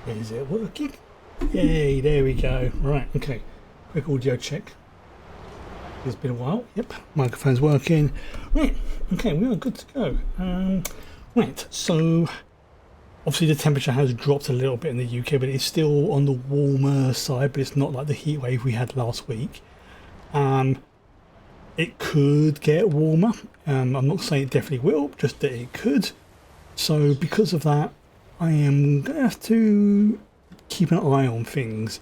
Is it working? Yay, there we go. Right, okay. Quick audio check. It's been a while. Yep, microphone's working. Right, okay, we are good to go. Right, so obviously the temperature has dropped a little bit in the UK, but it's still on the warmer side, but it's not like the heat wave we had last week. It could get warmer. I'm not saying it definitely will, just that it could. So because of that, I am going to have to keep an eye on things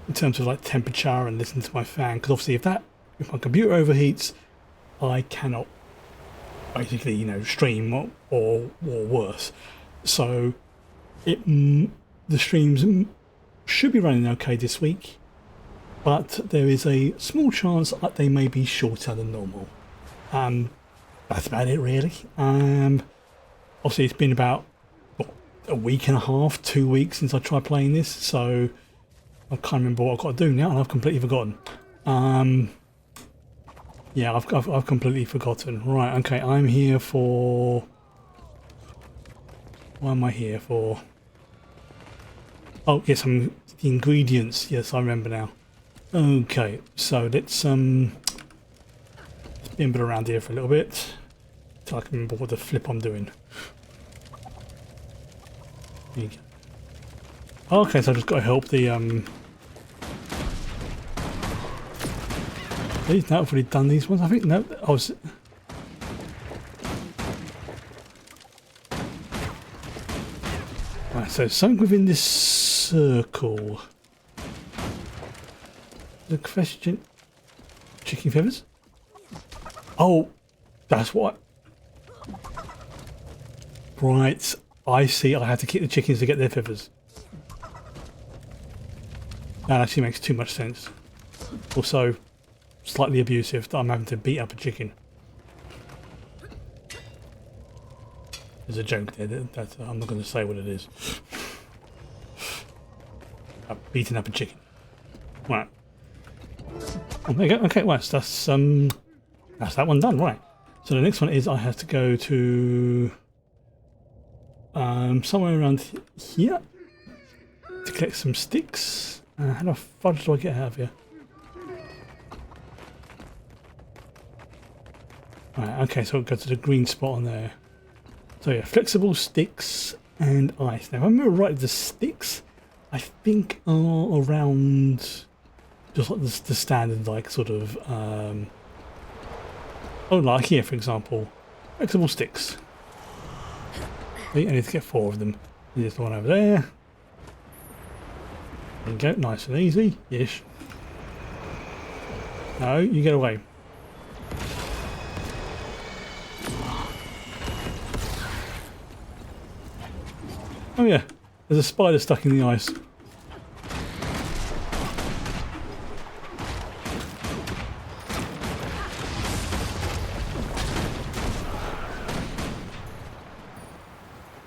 in terms of like temperature and listen to my fan, because obviously if my computer overheats, I cannot basically, stream or worse. So the streams should be running okay this week, but there is a small chance that they may be shorter than normal. That's about it really. Obviously it's been about a week and a half, 2 weeks since I tried playing this, so I can't remember what I've got to do now, and I've completely forgotten. Yeah, I've completely forgotten. Right, okay, I'm here for... What am I here for? Oh, yes, the ingredients. Yes, I remember now. Okay, so let's spin a bit around here for a little bit till I can remember what the flip I'm doing. There you go. Okay, so I've just got to help the These now I've already done these ones. I think no, I was. Right, so something within this circle. The question. Chicken feathers. Oh, that's what. Right, I see. I have to keep the chickens to get their feathers. That actually makes too much sense. Also, slightly abusive that I'm having to beat up a chicken. There's a joke there. I'm not going to say what it is. I'm beating up a chicken. Right. Oh, there you go. Okay, well, that's that one done. Right. So the next one is I have to go to somewhere around here to collect some sticks. How the fudge do I get out of here? Right, okay, so we'll go to the green spot on there. So yeah, flexible sticks and ice. Now, if I remember right, the sticks, I think are around just like the standard, like sort of, oh, like here, for example, flexible sticks. I need to get 4 of them. There's the one over there. There you go, nice and easy-ish. No, you get away. Oh yeah, there's a spider stuck in the ice.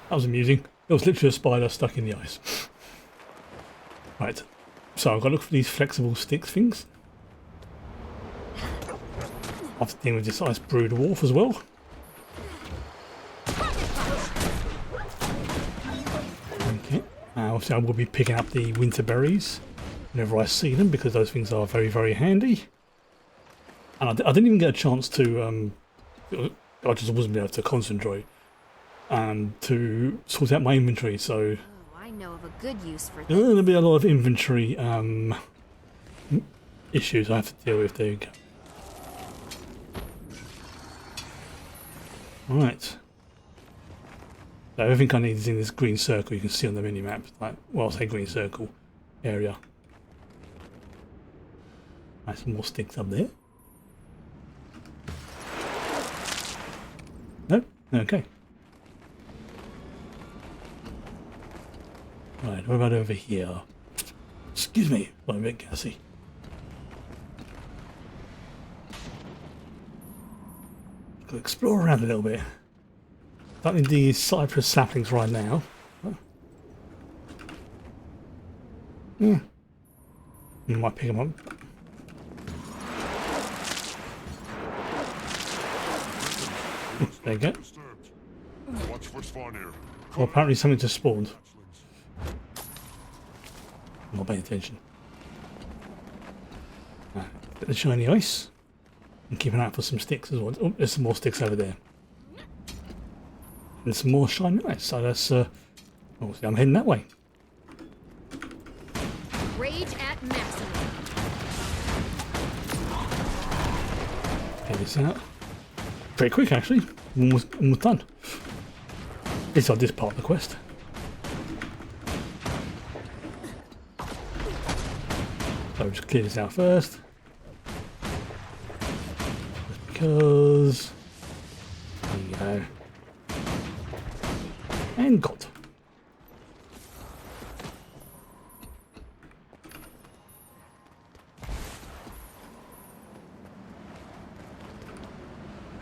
That was amusing. There was literally a spider stuck in the ice. Right, so I've got to look for these flexible sticks things. I have to deal with this ice brood dwarf as well. Obviously I will be picking up the winter berries whenever I see them, because those things are very, very handy. And I didn't even get a chance to, I just wasn't able to concentrate to sort out my inventory, so... Oh, I know of a good use for this. There'll be a lot of inventory issues I have to deal with. There you go. Right. So everything I need is in this green circle you can see on the mini-map. Like, well, I'll say green circle area. Nice, some more sticks up there. No? Okay. Right, what about over here? Excuse me, I'm a bit gassy. Gotta explore around a little bit. Don't need these cypress saplings right now. Yeah. I might pick them up. There you go. Well, apparently something just spawned. I'm not paying attention. Get the shiny ice. And keep an eye out for some sticks as well. Oh, there's some more sticks over there. And some more shiny ice. So that's, obviously I'm heading that way. Rage at maximum. Get this out. Pretty quick, actually. Almost done. At least on this part of the quest. So just clear this out first. Just because. There you go. And got.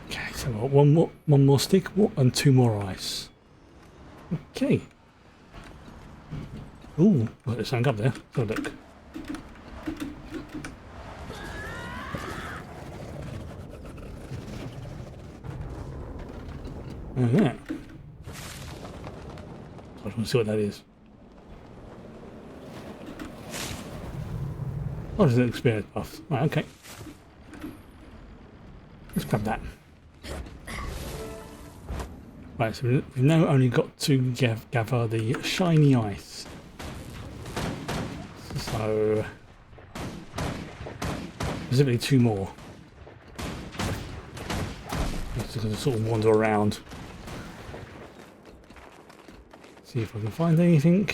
Okay, so we've got one more stick and 2 more ice. Okay. Ooh, look, there's something up there. Have a look. Oh, yeah. I just want to see what that is. Oh, there's an experience buff. Right, okay. Let's grab that. Right, so we've now only got to gather the shiny ice. So, specifically 2 more. Just going to sort of wander around. See if I can find anything.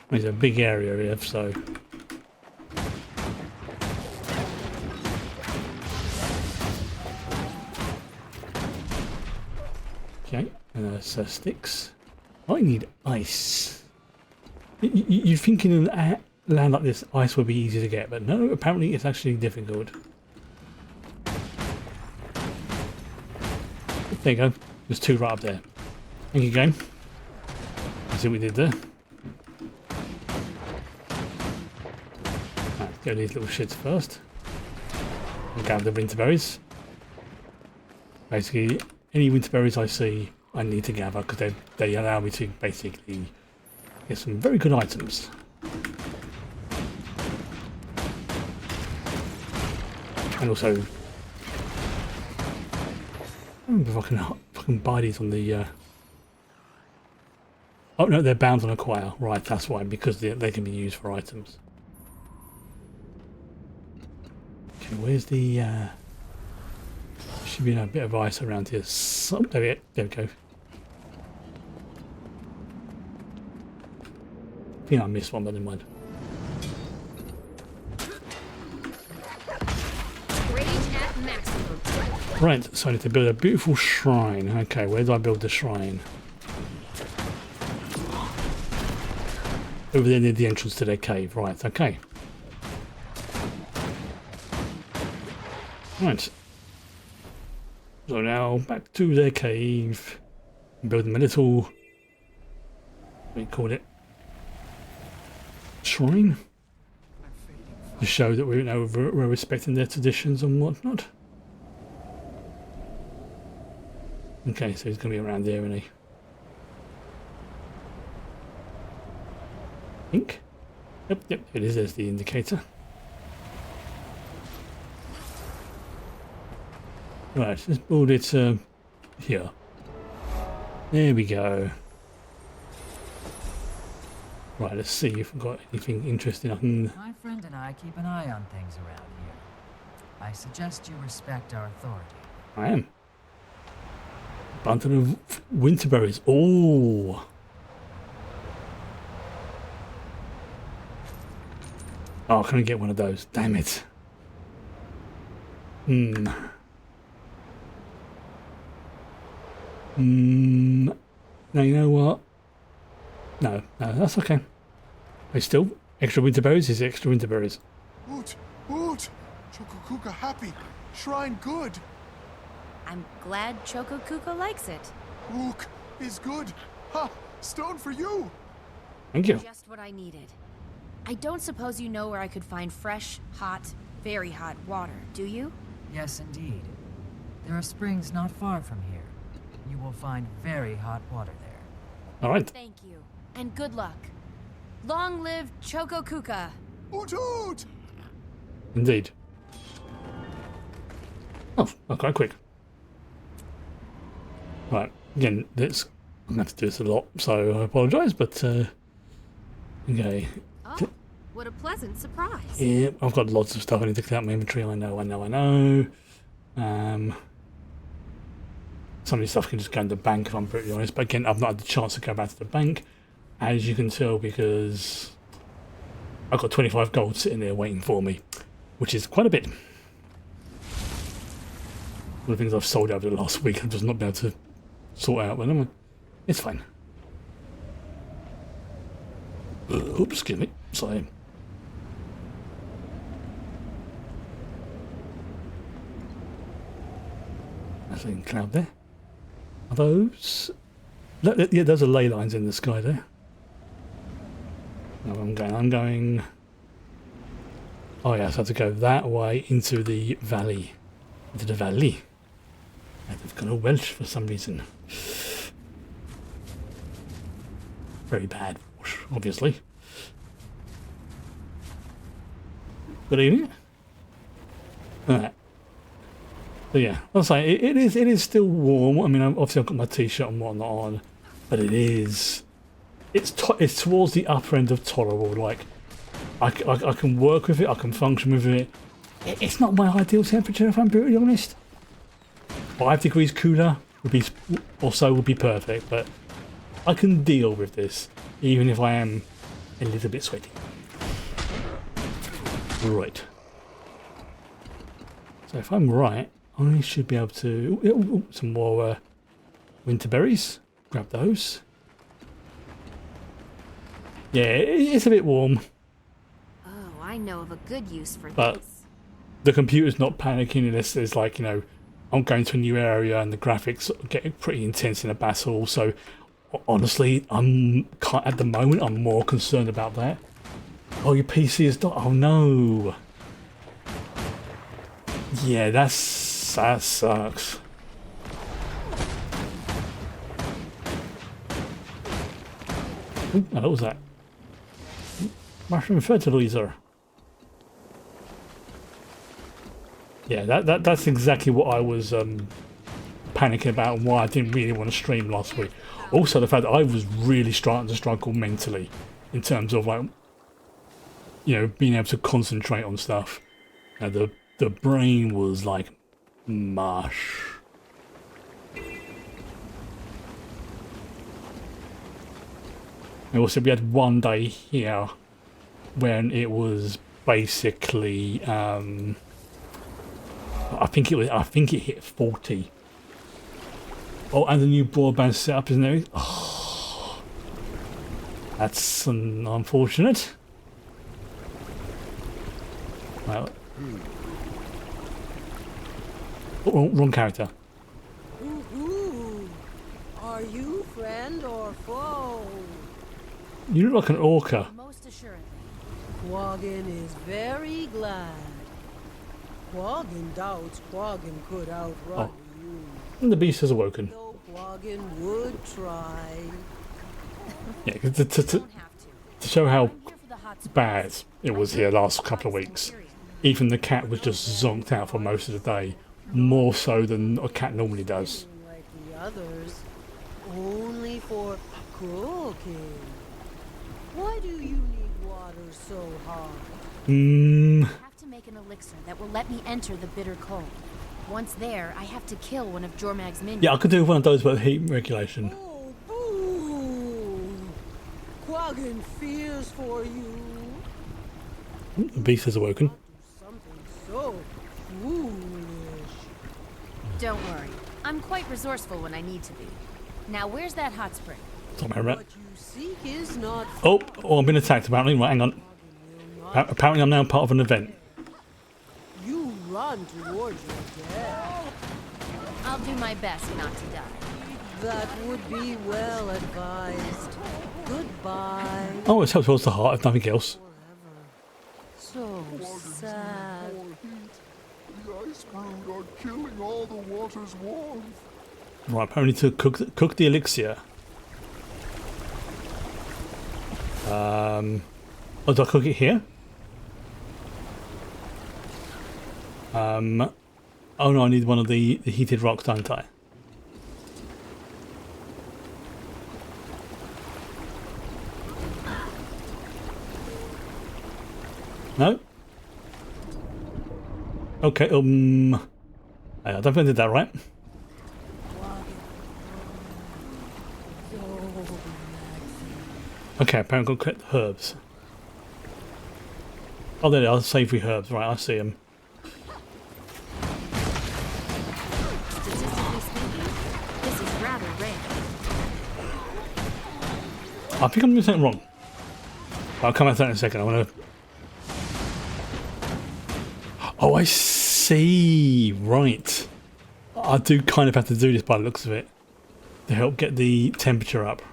There's a big area here, so. Okay, and there's sticks. I need ice. You're thinking in a land like this, ice would be easy to get, but no, apparently it's actually difficult. There you go. There's 2 right up there. Thank you, game. See what we did there. Right, let's go these little shits first. And grab the winter berries. Basically, any winter berries I see, I need to gather because they allow me to basically get some very good items. And also, I don't remember if I can buy these on the. Oh no, they're bound on acquire. Right, that's why, because they can be used for items. Okay, where's the... should be a bit of ice around here. There we go. I think I missed one, but never mind. Rage at maximum. Right, so I need to build a beautiful shrine. Okay, where do I build the shrine? Over there near the entrance to their cave. Right, okay. Right. So now back to their cave. Build them a little, what do you call it? Shrine? To show that we're respecting their traditions and whatnot. Okay, so he's going to be around there, isn't he? I think. Yep, it is. There's the indicator. Right, let's build it here. There we go. Right, let's see if we've got anything interesting I can... My friend and I keep an eye on things around here. I suggest you respect our authority. I am. Bundle of winter berries. Oh! Oh, can I get one of those? Damn it. Now, you know what? No, that's okay. It's still extra winter berries is extra winter berries. Oot! Chococuca happy. Shrine good. I'm glad Choco Cuco likes it. Ook is good. Ha! Stone for you. Thank you. Just what I needed. I don't suppose you know where I could find fresh, hot, very hot water, do you? Yes, indeed. There are springs not far from here. You will find very hot water there. All right. Thank you, and good luck. Long live Choco Kuka. Oot oot! Indeed. Oh, okay, quick. Right, again, I'm going to have to do this a lot, so I apologise, but, okay. Oh, what a pleasant surprise. Yeah, I've got lots of stuff I need to clear out my inventory, I know. Some of this stuff can just go in the bank if I'm brutally honest, but again, I've not had the chance to go back to the bank, as you can tell, because I've got 25 gold sitting there waiting for me, which is quite a bit. One of the things I've sold over the last week, I've just not been able to sort out, but it's fine. Oops, excuse me, sorry. There's a cloud there. Are those? Yeah, those are ley lines in the sky there. No, I'm going. Oh yes, I have to go that way into the valley. Into the valley. I've got a Welsh for some reason. Very bad, obviously. Good evening. Alright. But yeah, I'll say it is still warm. I mean, obviously I've got my t-shirt and whatnot on, but it's towards the upper end of tolerable. Like, I can work with it, I can function with it. It's not my ideal temperature, if I'm brutally honest. 5 degrees cooler would be perfect, but I can deal with this, even if I am a little bit sweaty. Right. So if I'm right, I should be able to... some more winter berries. Grab those. Yeah, it's a bit warm. Oh, I know of a good use for But this. the computer's not panicking unless there's like, you know, I'm going to a new area and the graphics are getting pretty intense in a battle. So honestly, at the moment, I'm more concerned about that. Oh, your PC is not... Oh no. Yeah, that sucks. Ooh, what was that? Mushroom fertilizer. Yeah, that's exactly what I was panicking about and why I didn't really want to stream last week. Also, the fact that I was really starting to struggle mentally in terms of, like, you know, being able to concentrate on stuff. The brain was like mush. And also, we had one day here when it was basically, I think it hit 40. Oh, and the new broadband setup, isn't it? Oh, that's unfortunate. Well, oh, wrong character. Ooh, are you friend or foe? You look like an orca. Most assuredly. Quaggin is very glad. Quaggin doubts Quaggin could outrun you. And the beast has awoken. Though Quaggin would try. Yeah, You don't have to. to show how I'm here for the hot springs. bad it was here last couple of weeks. Even the cat was just zonked out for most of the day, more so than a cat normally does. Like the others, only for cooking. Why do you need water so hard? I have to make an elixir that will let me enter the bitter cold. Once there, I have to kill one of Jormag's minions. Yeah, I could do one of those with heat regulation. Oh, boo! Quaggin fears for you. The beast has awoken. Something so foolish. Don't worry. I'm quite resourceful when I need to be. Now, where's that hot spring? Somewhere around. What you seek is not Oh, I've been attacked apparently. Right, hang on. Apparently I'm now part of an event. you run towards your death. I'll do my best not to die. That would be well advised. Goodbye. Oh, it's helped towards the heart, if nothing else. So sad. The iceberg are killing all the water's warmth. Right, apparently to cook the elixir. Oh, do I cook it here? Oh no, I need one of the heated rocks, don't I? No? Okay, I don't think I did that right. Okay, apparently I've got to collect the herbs. Oh, there they are, savoury herbs. Right, I see them. Statistically speaking, this is rather rare. I think I'm doing something wrong. I'll come back to that in a second. I want to... Oh, I see. Right. I do kind of have to do this by the looks of it to help get the temperature up.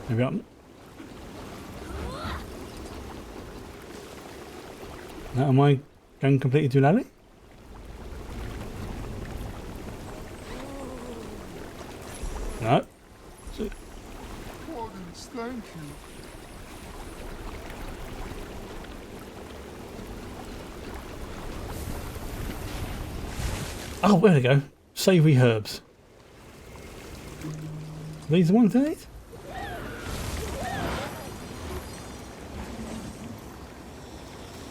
Maybe I'm... Now, am I going completely too loudly? No. Goddess, thank you. Oh, there we go. Savoury herbs. These the ones I need?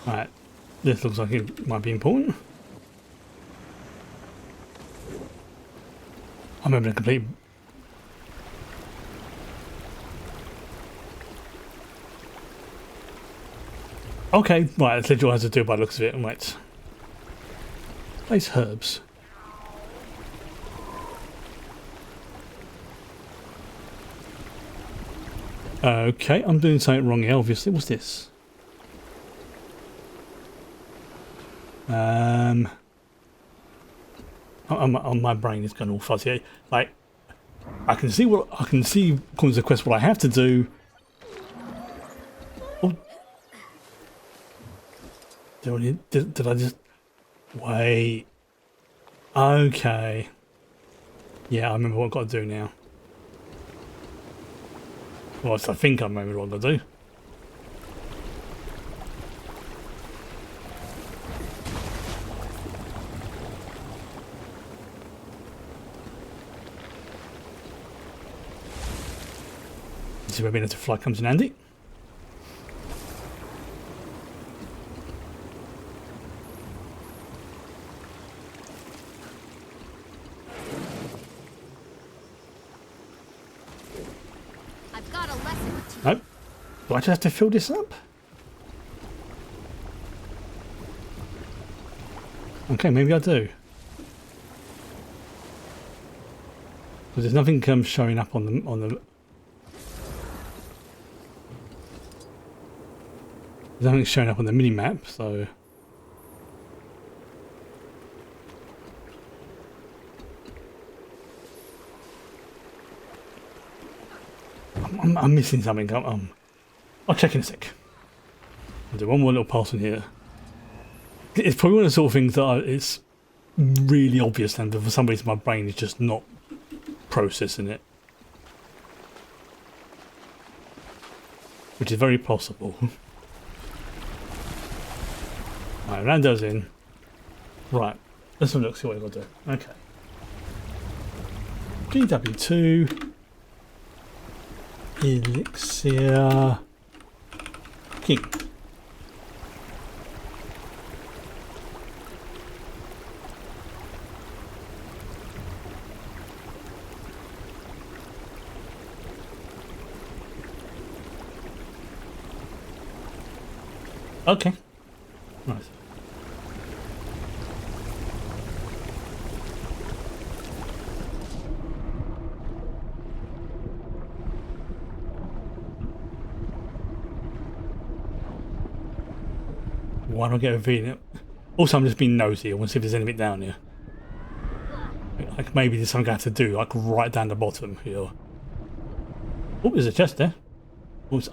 Alright. This looks like it might be important. I'm having a complete... Okay, right, that's literally what I have to do by the looks of it. Right. Place herbs. Okay, I'm doing something wrong here, obviously. What's this? My brain is going all fuzzy. Like, I can see according to the quest what I have to do. Oh, did I just wait? Okay. Yeah, I remember what I've got to do now. Well, I think I remember what I've got to do. This is where being able to fly comes in handy. I've got a lesson to teach. Nope. Do I just have to fill this up? Okay, maybe I do. Because there's nothing showing up on the. There's nothing showing up on the mini map, so. I'm missing something. I'll check in a sec. I'll do one more little pass in here. It's probably one of the sort of things that it's really obvious, and for some reason my brain is just not processing it, which is very possible. Right, Rando's in. Right, let's have a look, see what I've got to do. Okay. GW2 Elixir King. Okay. Nice. Why don't I get a V? Also, I'm just being nosy. I want to see if there's anything down here. Like maybe there's something I have to do, like right down the bottom here. Oh, there's a chest there. Oops.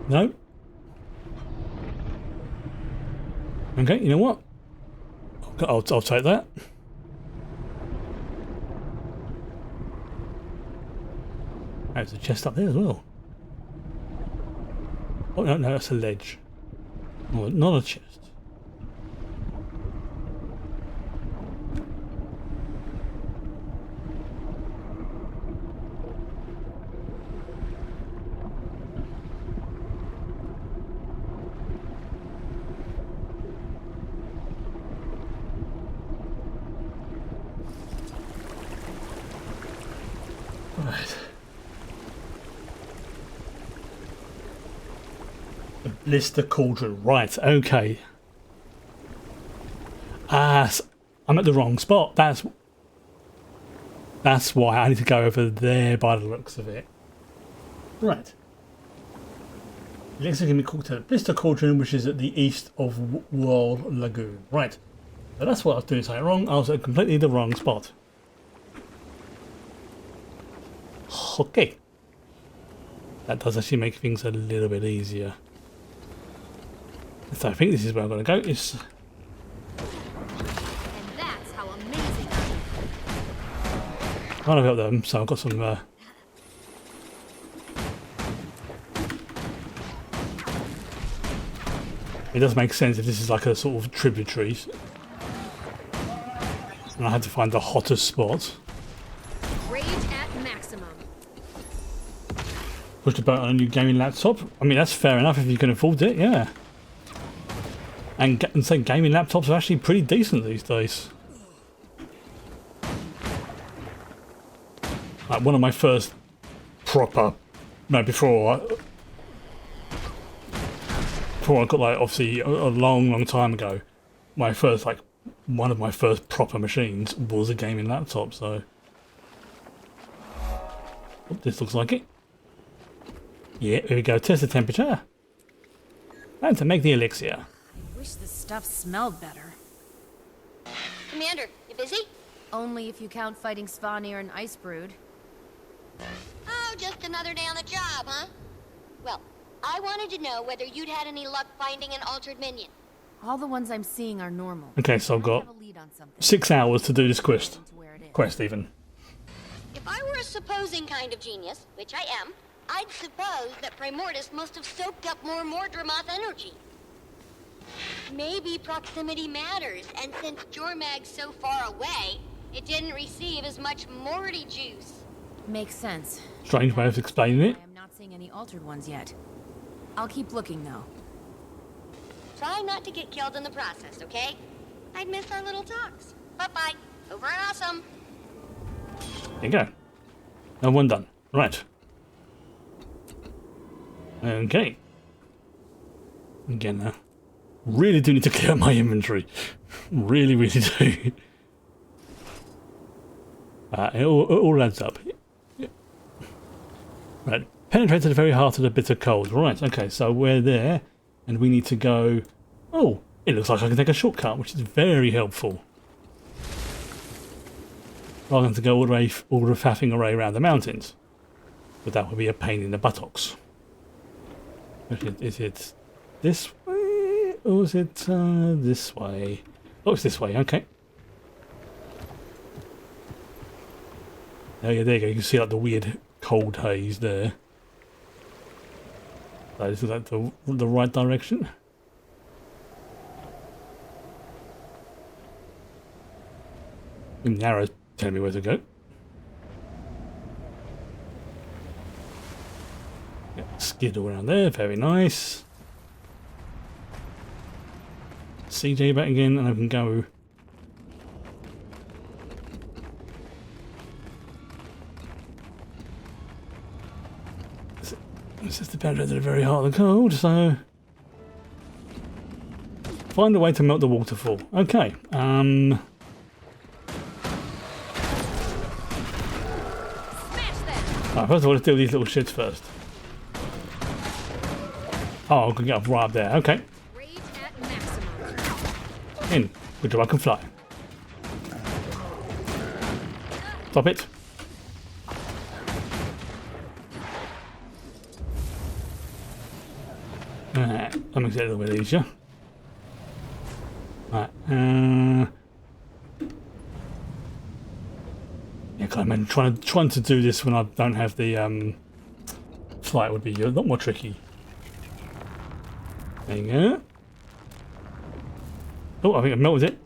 No. Okay, you know what? I'll take that. There's a chest up there as well. Oh no, no, that's a ledge. Oh, not a chest. Right. The blister cauldron. Right, okay. I'm at the wrong spot. That's why I need to go over there by the looks of it. Right. Elixir can be cooked at the blister cauldron, which is at the east of Whirl Lagoon. Right. So that's what I was doing something wrong. I was at completely the wrong spot. Okay. That does actually make things a little bit easier. So I think this is where I'm going to go. Is And that's how amazing I am. kind of help them, so I've got some. It does make sense if this is like a sort of tributary, and I had to find the hottest spot. Rage at maximum. Push the button on a new gaming laptop. I mean, that's fair enough if you can afford it, yeah. And say gaming laptops are actually pretty decent these days. Like one of my first proper, no, before I got like obviously a long time ago, my first like one of my first proper machines was a gaming laptop. So oh, this looks like it. Yeah, here we go. Test the temperature. And to make the elixir. I wish this stuff smelled better. Commander, you busy? Only if you count fighting Svanir and Icebrood. Oh, just another day on the job, huh? Well, I wanted to know whether you'd had any luck finding an altered minion. All the ones I'm seeing are normal. Okay, so I've I got have a lead on something. 6 hours to do this quest. To where it is. Quest even. If I were a supposing kind of genius, which I am, I'd suppose that Primordus must have soaked up more Mordremoth energy. Maybe proximity matters, and since Jormag's so far away, it didn't receive as much Morty juice. Makes sense. Strange way of explaining it. I am not seeing any altered ones yet. I'll keep looking though. Try not to get killed in the process, okay? I'd miss our little talks. Bye-bye. Over and awesome. There you go. And one done. Right. Okay. Again now. Really do need to clear out my inventory. Really do. It all adds up. Right. Penetrate to the very heart of the bitter cold. Right, okay, so we're there. And we need to go... Oh, it looks like I can take a shortcut, which is very helpful. Rather than to go all the faffing array around the mountains. But that would be a pain in the buttocks. Is it this way? Or is it this way? Oh, it's this way, okay. Oh yeah, there you go. You can see like the weird cold haze there. So is that the right direction? And the arrow's telling me where to go. Yeah, skid all around there, very nice. CJ back again, and I can go. This is the penetrate to the very heart of the cold, so find a way to melt the waterfall. Okay. Smash them! Right, first of all, let's deal with these little shits first. Oh, I can get up right up there. Okay. Rage at maximum. In. Good job, I can fly. Stop it. Alright, that makes it a little bit easier. Right, yeah, God, man, trying to do this when I don't have the fight would be a lot more tricky. There you go. Oh, I think I melted it.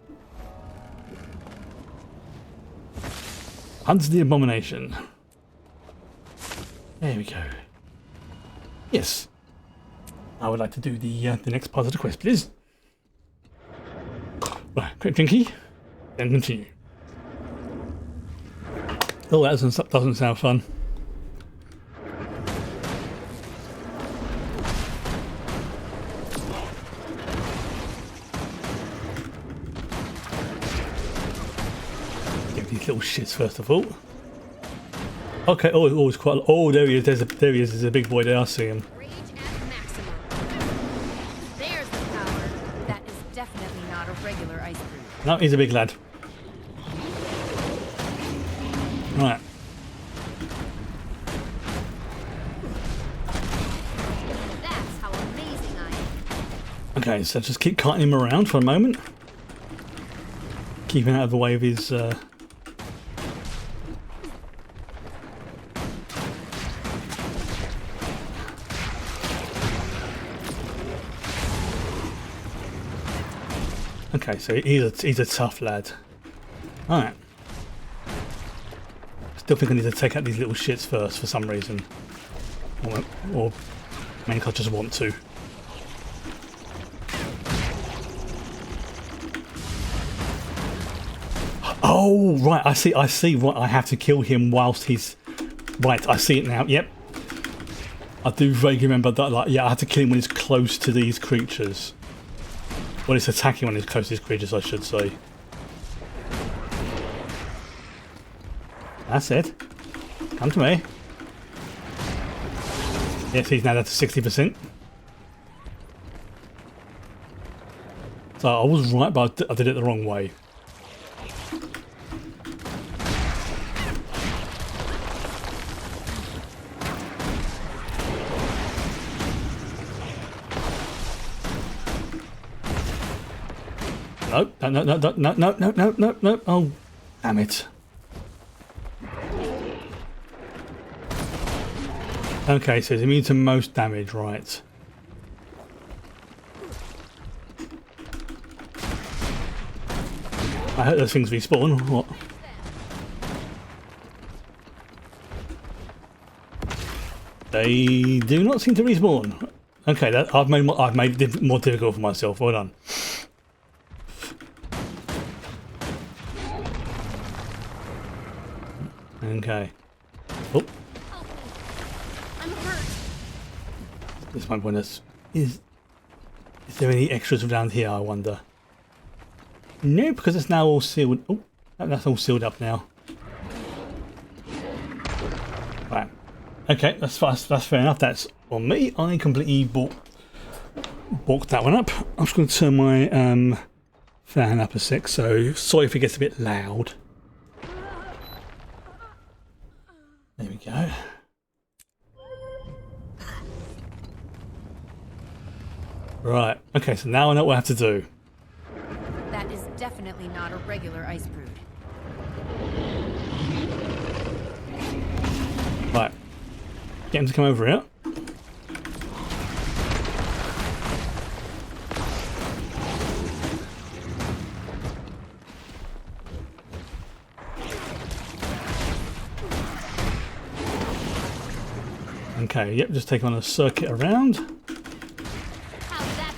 Hunt the abomination. There we go. Yes. I would like to do the next part of the quest, please. Right, quick drinky, then continue. Oh, that doesn't sound fun. Get these little shits first of all. Okay, oh, it's quite. Oh, there he is. There he is. There's a big boy there. I see him. Rage at maximum. There's the power. That is definitely not a regular ice brew. No, he's a big lad. Right. That's how amazing I am. Okay, so just keep cutting him around for a moment. Keeping out of the way of his... Okay, so he's a tough lad. Alright. Still think I need to take out these little shits first for some reason. Or maybe I just want to. Oh, right, I see, right, I have to kill him whilst he's... Right, I see it now, yep. I do vaguely remember that, like, yeah, I have to kill him when he's close to these creatures. Well, it's attacking when it's close to these creatures, I should say. That's it. Come to me. Yes, he's now down to 60%. So I was right, but I did it the wrong way. No. Oh, damn it. Okay, so it's immune to most damage, right. I hope those things respawn, or what? They do not seem to respawn. Okay, I've made it more difficult for myself. Well done. Okay. Oh. I'm hurt. This might point us. Is there any extras around here, I wonder? No, because it's now all sealed. Oh, that's all sealed up now. Right. Okay, that's fair enough. That's on me. I completely balked that one up. I'm just going to turn my fan up a sec, so sorry if it gets a bit loud. There we go. Right, okay, so now I know what I have to do. That is definitely not a regular ice brood. Right. Get him to come over here. Okay, yep, just take on a circuit around. How's that?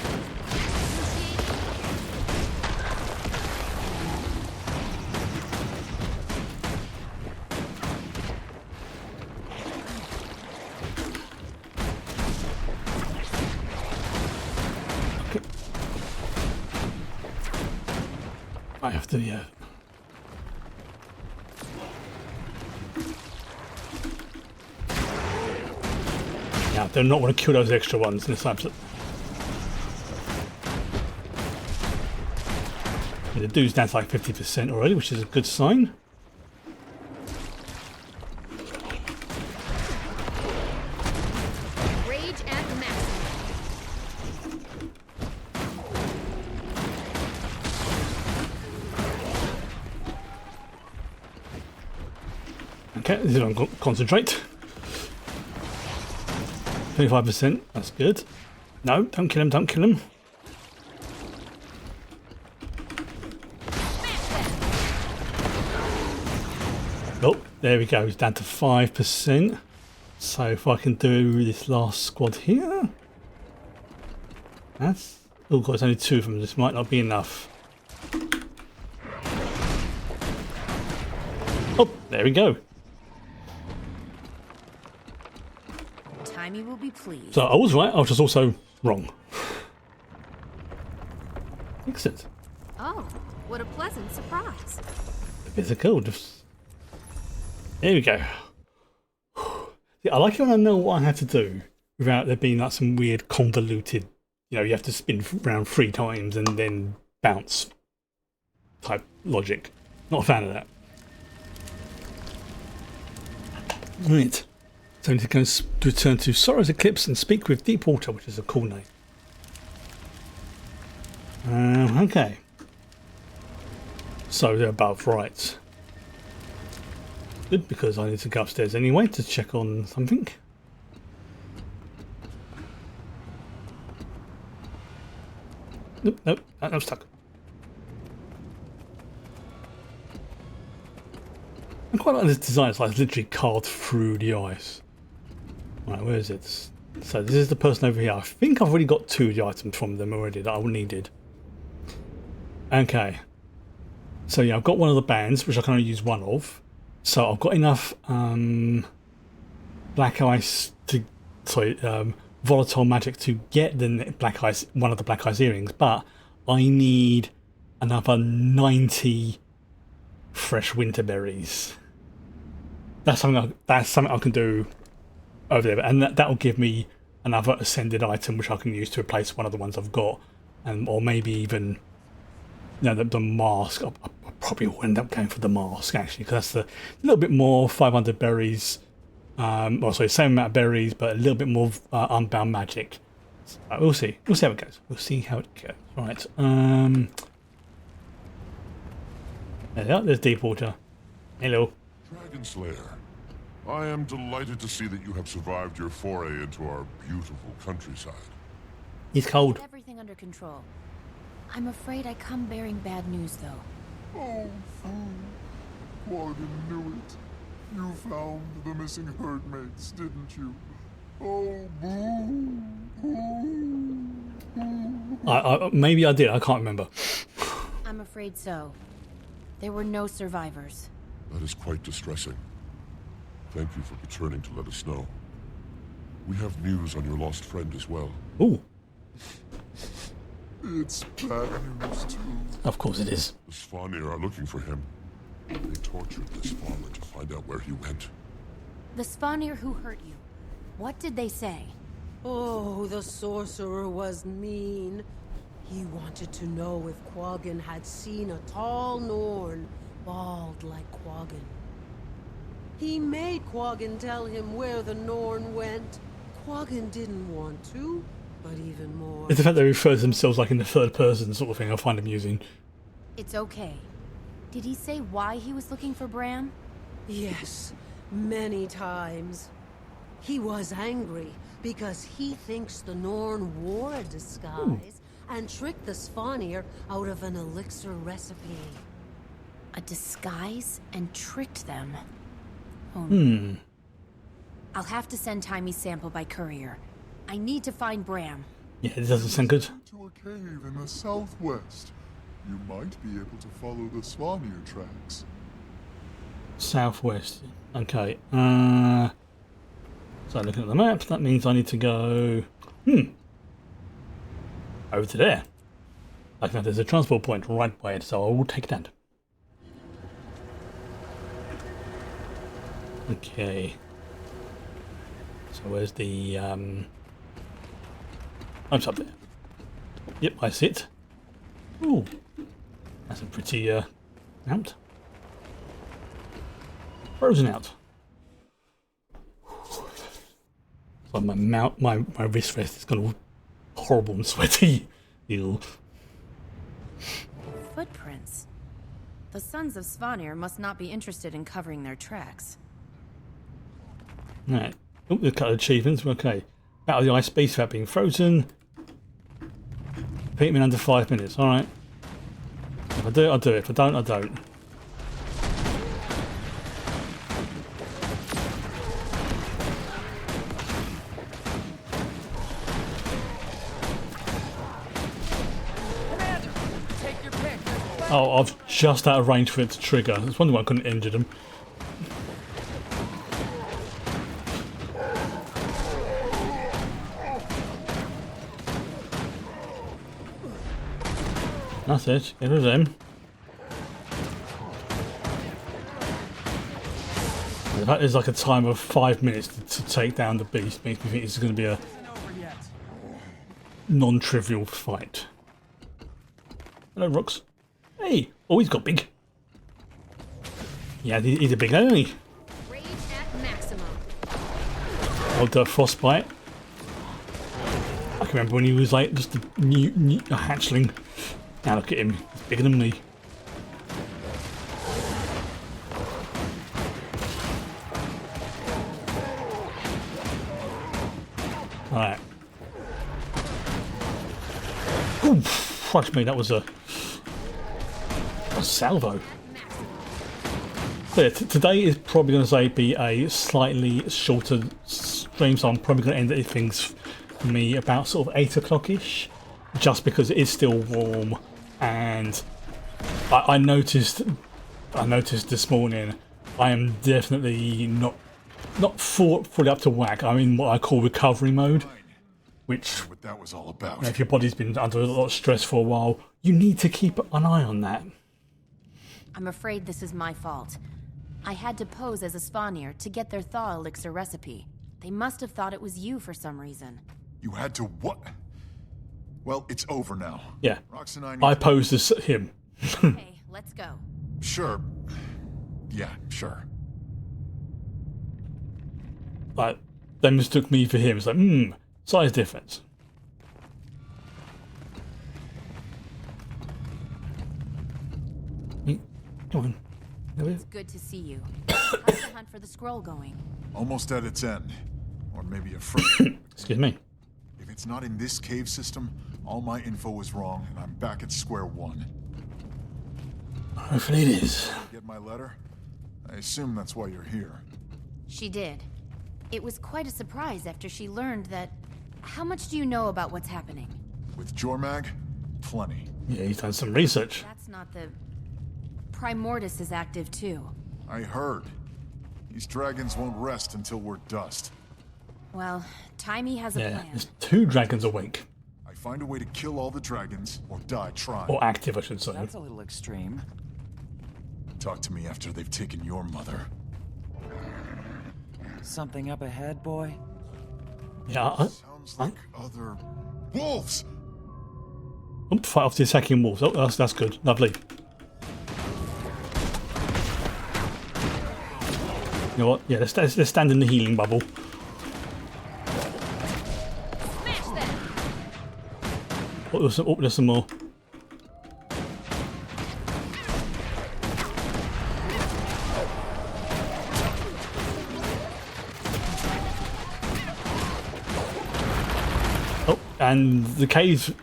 Okay. I have to, yeah. Yeah, I do not want to kill those extra ones in this episode. Yeah, the dude's down to like 50% already, which is a good sign. Rage at maximum. Okay, this is on concentrate. 25%. That's good. No, don't kill him. Don't kill him. Oh, there we go. It's down to 5%. So if I can do this last squad here, that's. Oh god, it's only 2 of them. This might not be enough. Oh, there we go. Timey will be pleased. So I was right. I was just also wrong. Excellent. Oh, what a pleasant surprise. It's a cool. Just there we go. Yeah, I like it when I know what I have to do without there being like some weird convoluted. You know, you have to spin around 3 times and then bounce type logic. Not a fan of that. Right. So I need to go to return to Sorrow's Eclipse and speak with Deepwater, which is a cool name. Okay. So they're above, right. Good, because I need to go upstairs anyway to check on something. Nope, nope, I'm stuck. I quite like this design. It's like literally carved through the ice. Right, where is it? So this is the person over here. I think I've already got 2 of the items from them already that I needed. Okay. So yeah, I've got one of the bands, which I can only use 1 of. So I've got enough black ice to, volatile magic to get the black ice, one of the black ice earrings, but I need another 90 fresh winter berries. That's something I can do over there, and that will give me another ascended item which I can use to replace one of the ones I've got, and or maybe even the mask. I probably will end up going for the mask actually, because that's a little bit more 500 berries. Same amount of berries, but a little bit more unbound magic. We'll see. We'll see how it goes. We'll see how it goes. Right. There's Deepwater. Hello. Dragon Slayer, I am delighted to see that you have survived your foray into our beautiful countryside. He's cold. Everything under control. I'm afraid I come bearing bad news, though. Oh, fool. Quaggan knew it. You found the missing herdmates, didn't you? Oh, boo. Boo. Maybe I did. I can't remember. I'm afraid so. There were no survivors. That is quite distressing. Thank you for returning to let us know. We have news on your lost friend as well. Ooh. It's bad news, too. Of course it is. The Svanir are looking for him. They tortured this farmer to find out where he went. The Svanir who hurt you. What did they say? Oh, the sorcerer was mean. He wanted to know if Quaggan had seen a tall Norn, bald like Quaggan. He made Quaggan tell him where the Norn went. Quaggan didn't want to, but even more... It's the fact they refer to themselves like in the third person sort of thing I find amusing. It's okay. Did he say why he was looking for Bram? Yes, many times. He was angry because he thinks the Norn wore a disguise and tricked the Svanir out of an elixir recipe. A disguise and tricked them. I'll have to send Timey's sample by courier. I need to find Bram. Yeah, it doesn't sound good. To a cave in the southwest. You might be able to follow the Svanir tracks. Southwest. Okay. So looking at the map, that means I need to go over to there. Like that, there's a transport point right by it, so I will take that. Okay. So where's the I'm up there. Yep, I see it. Ooh. That's a pretty out. Frozen out. So my wrist vest is gone all horrible and sweaty. Ew. Footprints. The Sons of Svanir must not be interested in covering their tracks. Right. Oh, the cut achievements. Okay. Battle the ice beast without being frozen. Beat him in under 5 minutes. Alright. If I do it, I'll do it. If I don't, I don't. Oh, I've just out of range for it to trigger. I was wondering why I couldn't injure them. That's it. Get rid of them. The fact there's like a time of 5 minutes to take down the beast makes me think it's going to be a non-trivial fight. Hello, Rooks. Hey! Oh, he's got big. Yeah, he's a big enemy. Rage at maximum. Old frostbite. I can remember when he was like just a new hatchling. Now look at him, he's bigger than me. Alright. Ooh, fuck me, that was a salvo. So yeah, today is probably going to say be a slightly shorter stream, so I'm probably going to end things for me about sort of 8 o'clock-ish, just because it is still warm, and I noticed this morning I am definitely not fully up to whack. I'm in what I call recovery mode, which What that was all about. if your body's been under a lot of stress for a while, you need to keep an eye on that. I'm afraid this is my fault. I had to pose as a Spawnier to get their thaw elixir recipe. They must have thought it was you for some reason. You had to what? Well, it's over now. Yeah, Rox and I need I posed as him. Okay, let's go. Sure. Yeah, sure. Like, they mistook me for him. It's like, size difference. Come on. It's good to see you. How's the hunt for the scroll going? Almost at its end. Or maybe a frame. Excuse me. If it's not in this cave system, all my info was wrong, and I'm back at square one. Hopefully it is. Get my letter? I assume that's why you're here. She did. It was quite a surprise after she learned that... How much do you know about what's happening? With Jormag? Plenty. Yeah, he's done some research. That's not the... Primordius is active too. I heard. These dragons won't rest until we're dust. Well, Timey has a Yeah, plan. there's 2 dragons awake. I find a way to kill all the dragons, or die trying. Or active, I should say. That's a little extreme. Talk to me after they've taken your mother. Something up ahead, boy? Yeah, Sounds like other wolves! fight off the attacking wolves. Oh, that's good. Lovely. You know what? Yeah, let's stand in the healing bubble. Smash them! Oh, there's some more. Oh, and the cave.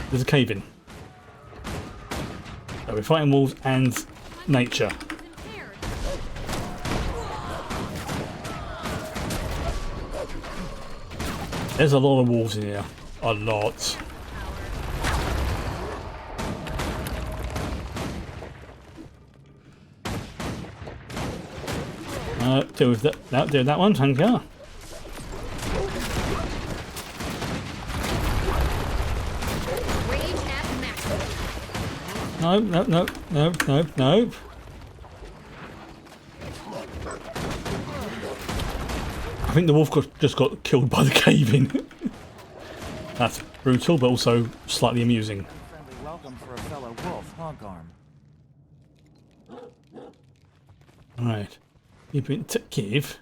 There's a cave in. So we're fighting wolves and nature. There's a lot of wolves in here. A lot. Deal with that. No, do that one, thank you. Rage at maximum. No. I think the wolf just got killed by the cave in. That's brutal, but also slightly amusing. Friendly welcome for a fellow wolf, honk arm. Alright. Keep it to cave.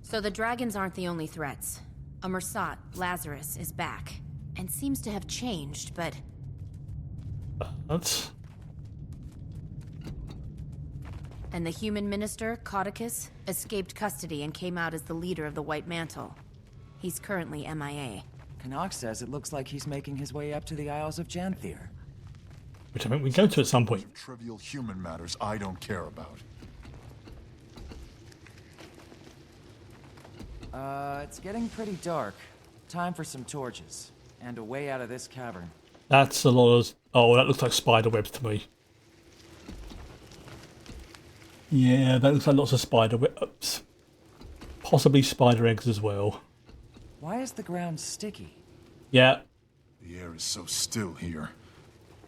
So the dragons aren't the only threats. A Mersat, Lazarus, is back. And seems to have changed, but... And the human minister, Caudicus, escaped custody and came out as the leader of the White Mantle. He's currently MIA. Canuck says it looks like he's making his way up to the Isles of Janthier. Which I think we go to at some point. Trivial human matters I don't care about. It's getting pretty dark. Time for some torches. And a way out of this cavern. That's a lot of... Oh, that looks like spider webs to me. Yeah, that looks like lots of spider webs. Possibly spider eggs as well. Why is the ground sticky? Yeah. The air is so still here.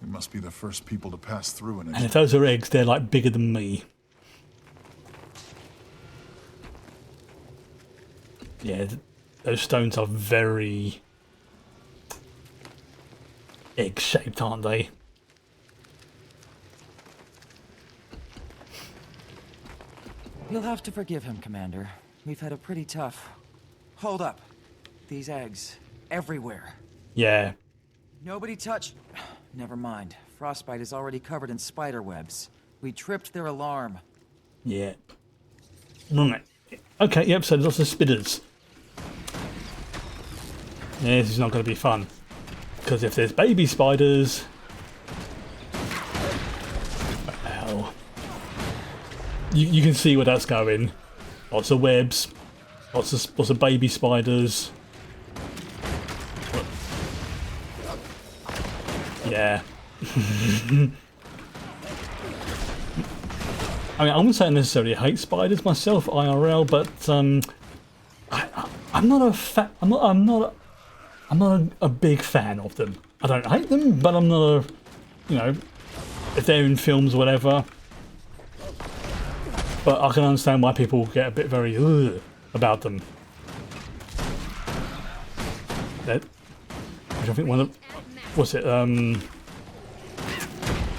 We must be the first people to pass through in it. And if those are eggs, they're like bigger than me. Yeah, those stones are very egg-shaped, aren't they? You'll have to forgive him, Commander. We've had a pretty tough... Hold up. These eggs. Everywhere. Yeah. Nobody touch... Never mind. Frostbite is already covered in spider webs. We tripped their alarm. Yeah. Right. Okay, yep, so lots of spiders. Yeah, this is not going to be fun. Because if there's baby spiders... What the hell? You can see where that's going. Lots of webs. Lots of baby spiders. Yeah. I mean, I wouldn't say I necessarily hate spiders myself, IRL, but I'm not a big fan of them. I don't hate them, but I'm not a, you know, if they're in films or whatever. But I can understand why people get a bit very about them. Which I think one of the, what's it?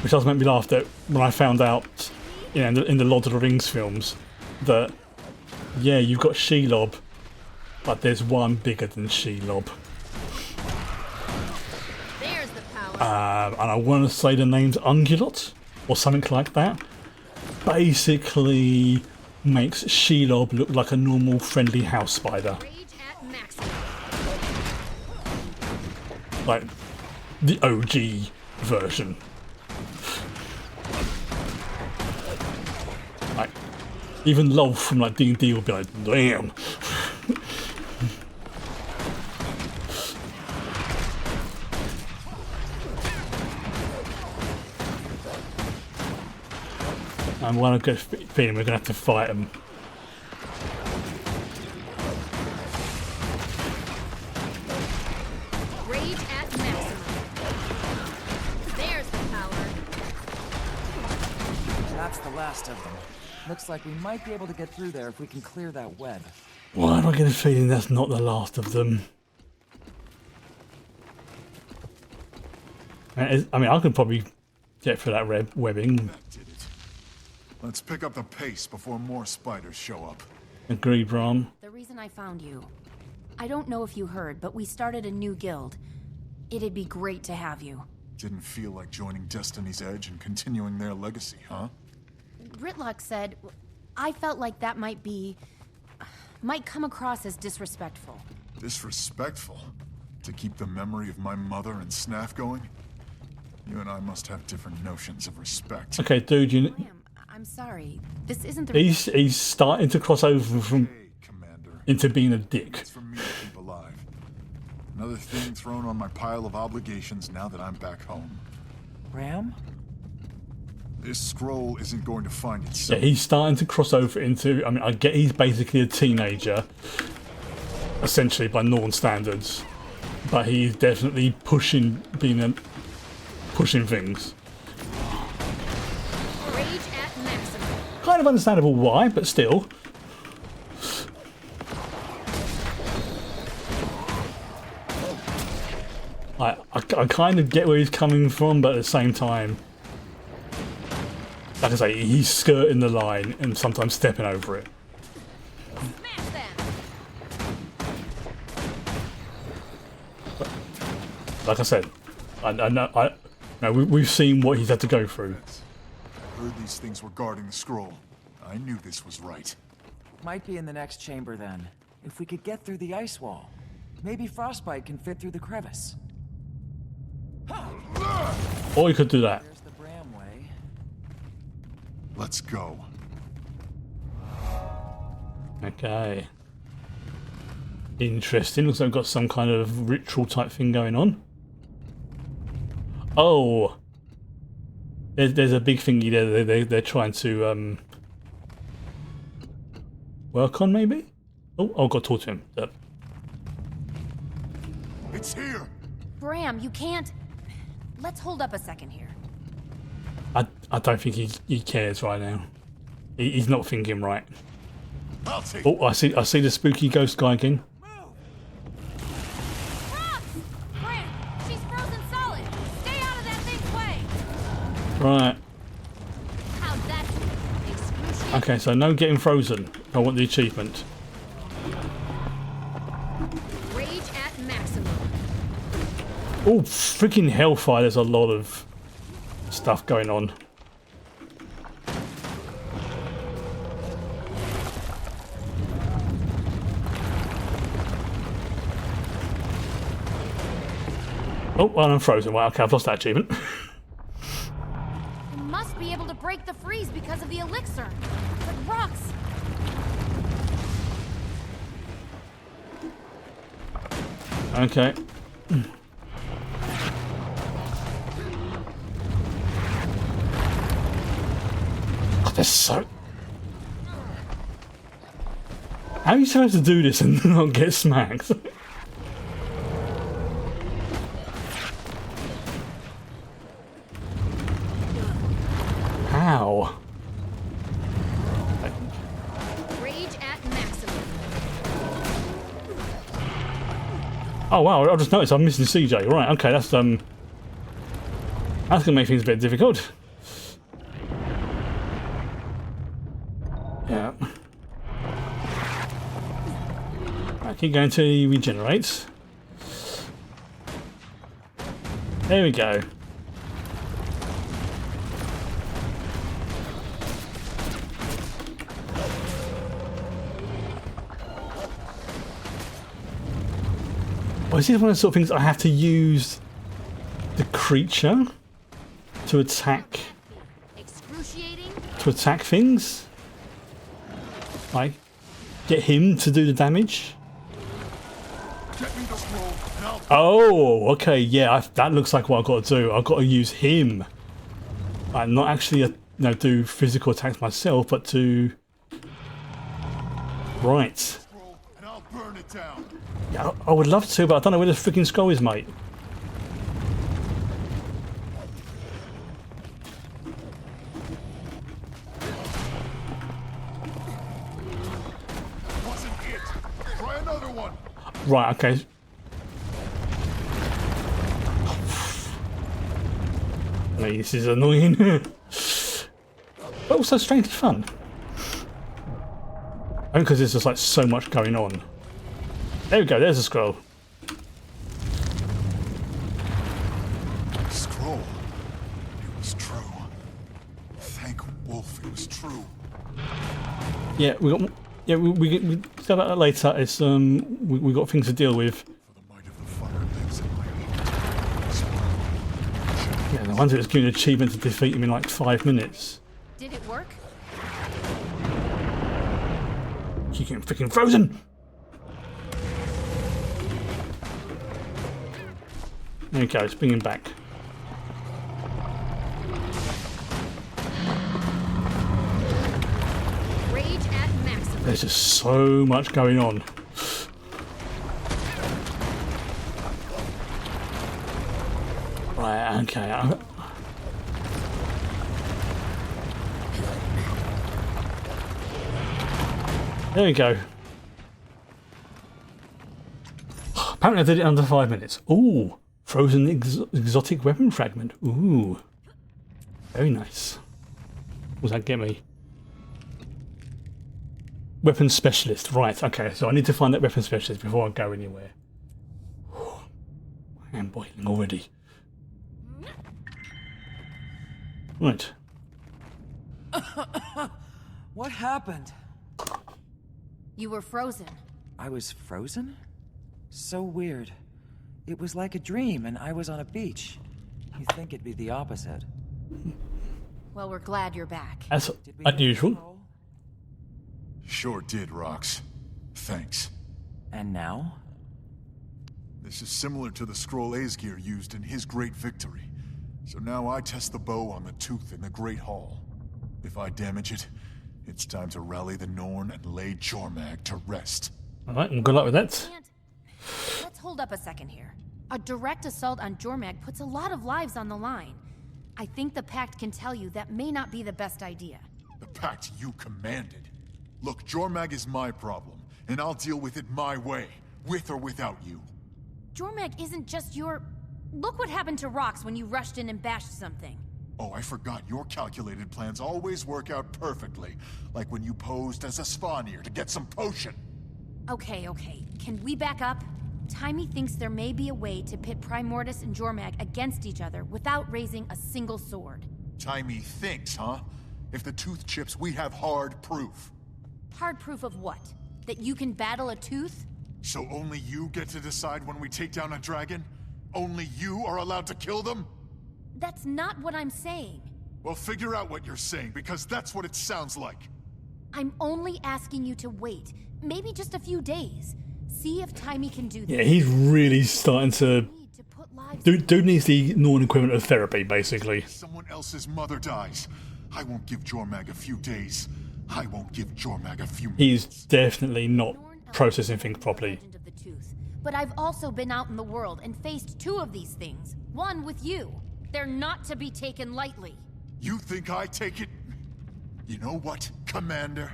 Which does make me laugh that when I found out, you know, in the Lord of the Rings films, that yeah, you've got Shelob, but there's one bigger than Shelob. There's the power. And I want to say the name's Ungulot or something like that. Basically, makes Shelob look like a normal, friendly house spider. Rage at maximum. Like the OG version. Like even Love from like D&D will be like, damn. And when I get feeling we're gonna have to fight them. Rage at maximum. There's the power. That's the last of them. Looks like we might be able to get through there if we can clear that web. Why do I get a feeling that's not the last of them? I mean, I could probably get through that webbing. That did it. Let's pick up the pace before more spiders show up. Agreed, Bram. The reason I found you. I don't know if you heard, but we started a new guild. It'd be great to have you. Didn't feel like joining Destiny's Edge and continuing their legacy, huh? Ritlock said... I felt like that might come across as disrespectful. Disrespectful? To keep the memory of my mother and Snaff going? You and I must have different notions of respect. Okay, dude, I'm sorry. This isn't the... he's starting to cross over from Hey, Commander. into being a dick. It's for me to keep alive. Another thing thrown on my pile of obligations now that I'm back home. Ram? This scroll isn't going to find Yeah, itself. he's starting to cross over into... I mean, I get he's basically a teenager, essentially by Norn standards, but he's definitely pushing things. Rage at maximum. Kind of understandable why, but still. I kind of get where he's coming from, but at the same time, like I say, he's skirting the line and sometimes stepping over it. Smash them. Like I said, I know we've seen what he's had to go through. I heard these things were guarding the scroll. I knew this was right. Might be in the next chamber then. If we could get through the ice wall, maybe frostbite can fit through the crevice. Or you could do that. There's the Bramway. Let's go. Okay. Interesting. Looks like I've got some kind of ritual type thing going on. Oh. There's a big thingy there they're trying to work on, maybe? Oh, I've got to talk to him. It's here. Bram, you can't... Let's hold up a second here. I don't think he cares right now. He's not thinking right. I'll take. Oh, I see the spooky ghost guy again. Rocks! Bram, she's frozen solid. Stay out of that thing's way. Right. How'd that do? Excruciating. Okay, so no getting frozen. I want the achievement. Rage at maximum. Oh, freaking hellfire! There's a lot of stuff going on. Oh, well, I'm frozen. Well, okay, I've lost that achievement. We must be able to break the freeze because of the elixir. But rocks. Okay. God, there's so... How are you supposed to do this and not get smacked? How? Rage at maximum. Oh wow, I just noticed I'm missing CJ. Right, okay, that's gonna make things a bit difficult. Yeah. I keep going till he regenerates. There we go. Well, is this one of the sort of things I have to use the creature to attack Excruciating. things? Like, get him to do the damage? Get me the scroll, and I'll. Oh, okay, yeah, that looks like what I've got to do. I've got to use him. Like, not actually, do physical attacks myself, but to... Right. Scroll, and I'll burn it down. Yeah, I would love to, but I don't know where the freaking scroll is, mate. Wasn't it? Try another one. Right, okay. Mate, this is annoying. But also strangely fun. Only because there's just like so much going on. There we go, there's a scroll. Scroll. It was true. Thank Wolf, it was true. Yeah, we got that later. It's we got things to deal with. For the might of the fire lives in my heart. Yeah, the ones that was given an achievement to defeat him in like 5 minutes. Did it work? Keep getting freaking frozen. There we go, let's bring him back. Rage at maximum. There's just so much going on. Right, okay. There we go. Apparently I did it under 5 minutes. Ooh, frozen exotic weapon fragment. Ooh, very nice. What does that get me? Weapon specialist. Right, okay, so I need to find that weapon specialist before I go anywhere. I am boiling already. Right. What happened? You were frozen. I was frozen? So weird. It was like a dream and I was on a beach. You'd think it'd be the opposite. Well, we're glad you're back. That's Did we get unusual. control? Sure did, Rox. Thanks. And now? This is similar to the scroll Elixir used in his great victory. So now I test the bow on the tooth in the Great Hall. If I damage it, it's time to rally the Norn and lay Jormag to rest. Alright, well, good luck with that. And let's hold up a second here. A direct assault on Jormag puts a lot of lives on the line. I think the Pact can tell you that may not be the best idea. The pact you commanded. Look, Jormag is my problem, and I'll deal with it my way, with or without you. Jormag isn't just your... Look what happened to Rox when you rushed in and bashed something. Oh, I forgot, your calculated plans always work out perfectly. Like when you posed as a Svanir to get some potion. Okay. Can we back up? Timey thinks there may be a way to pit Primordus and Jormag against each other without raising a single sword. Timey thinks, huh? If the tooth chips, we have hard proof. Hard proof of what? That you can battle a tooth? So only you get to decide when we take down a dragon? Only you are allowed to kill them? That's not what I'm saying. Well, figure out what you're saying, because that's what it sounds like. I'm only asking you to wait. Maybe just a few days. See if Timey can do this. Yeah, he's really starting to... Need to put lives... Dude needs the Norn equivalent of therapy, basically. Someone else's mother dies. I won't give Jormag a few days. I won't give Jormag a few He's minutes. definitely not processing things properly. Legend of the Tooth. But I've also been out in the world and faced two of these things. One with you. They're not to be taken lightly. You think I take it? You know what, Commander?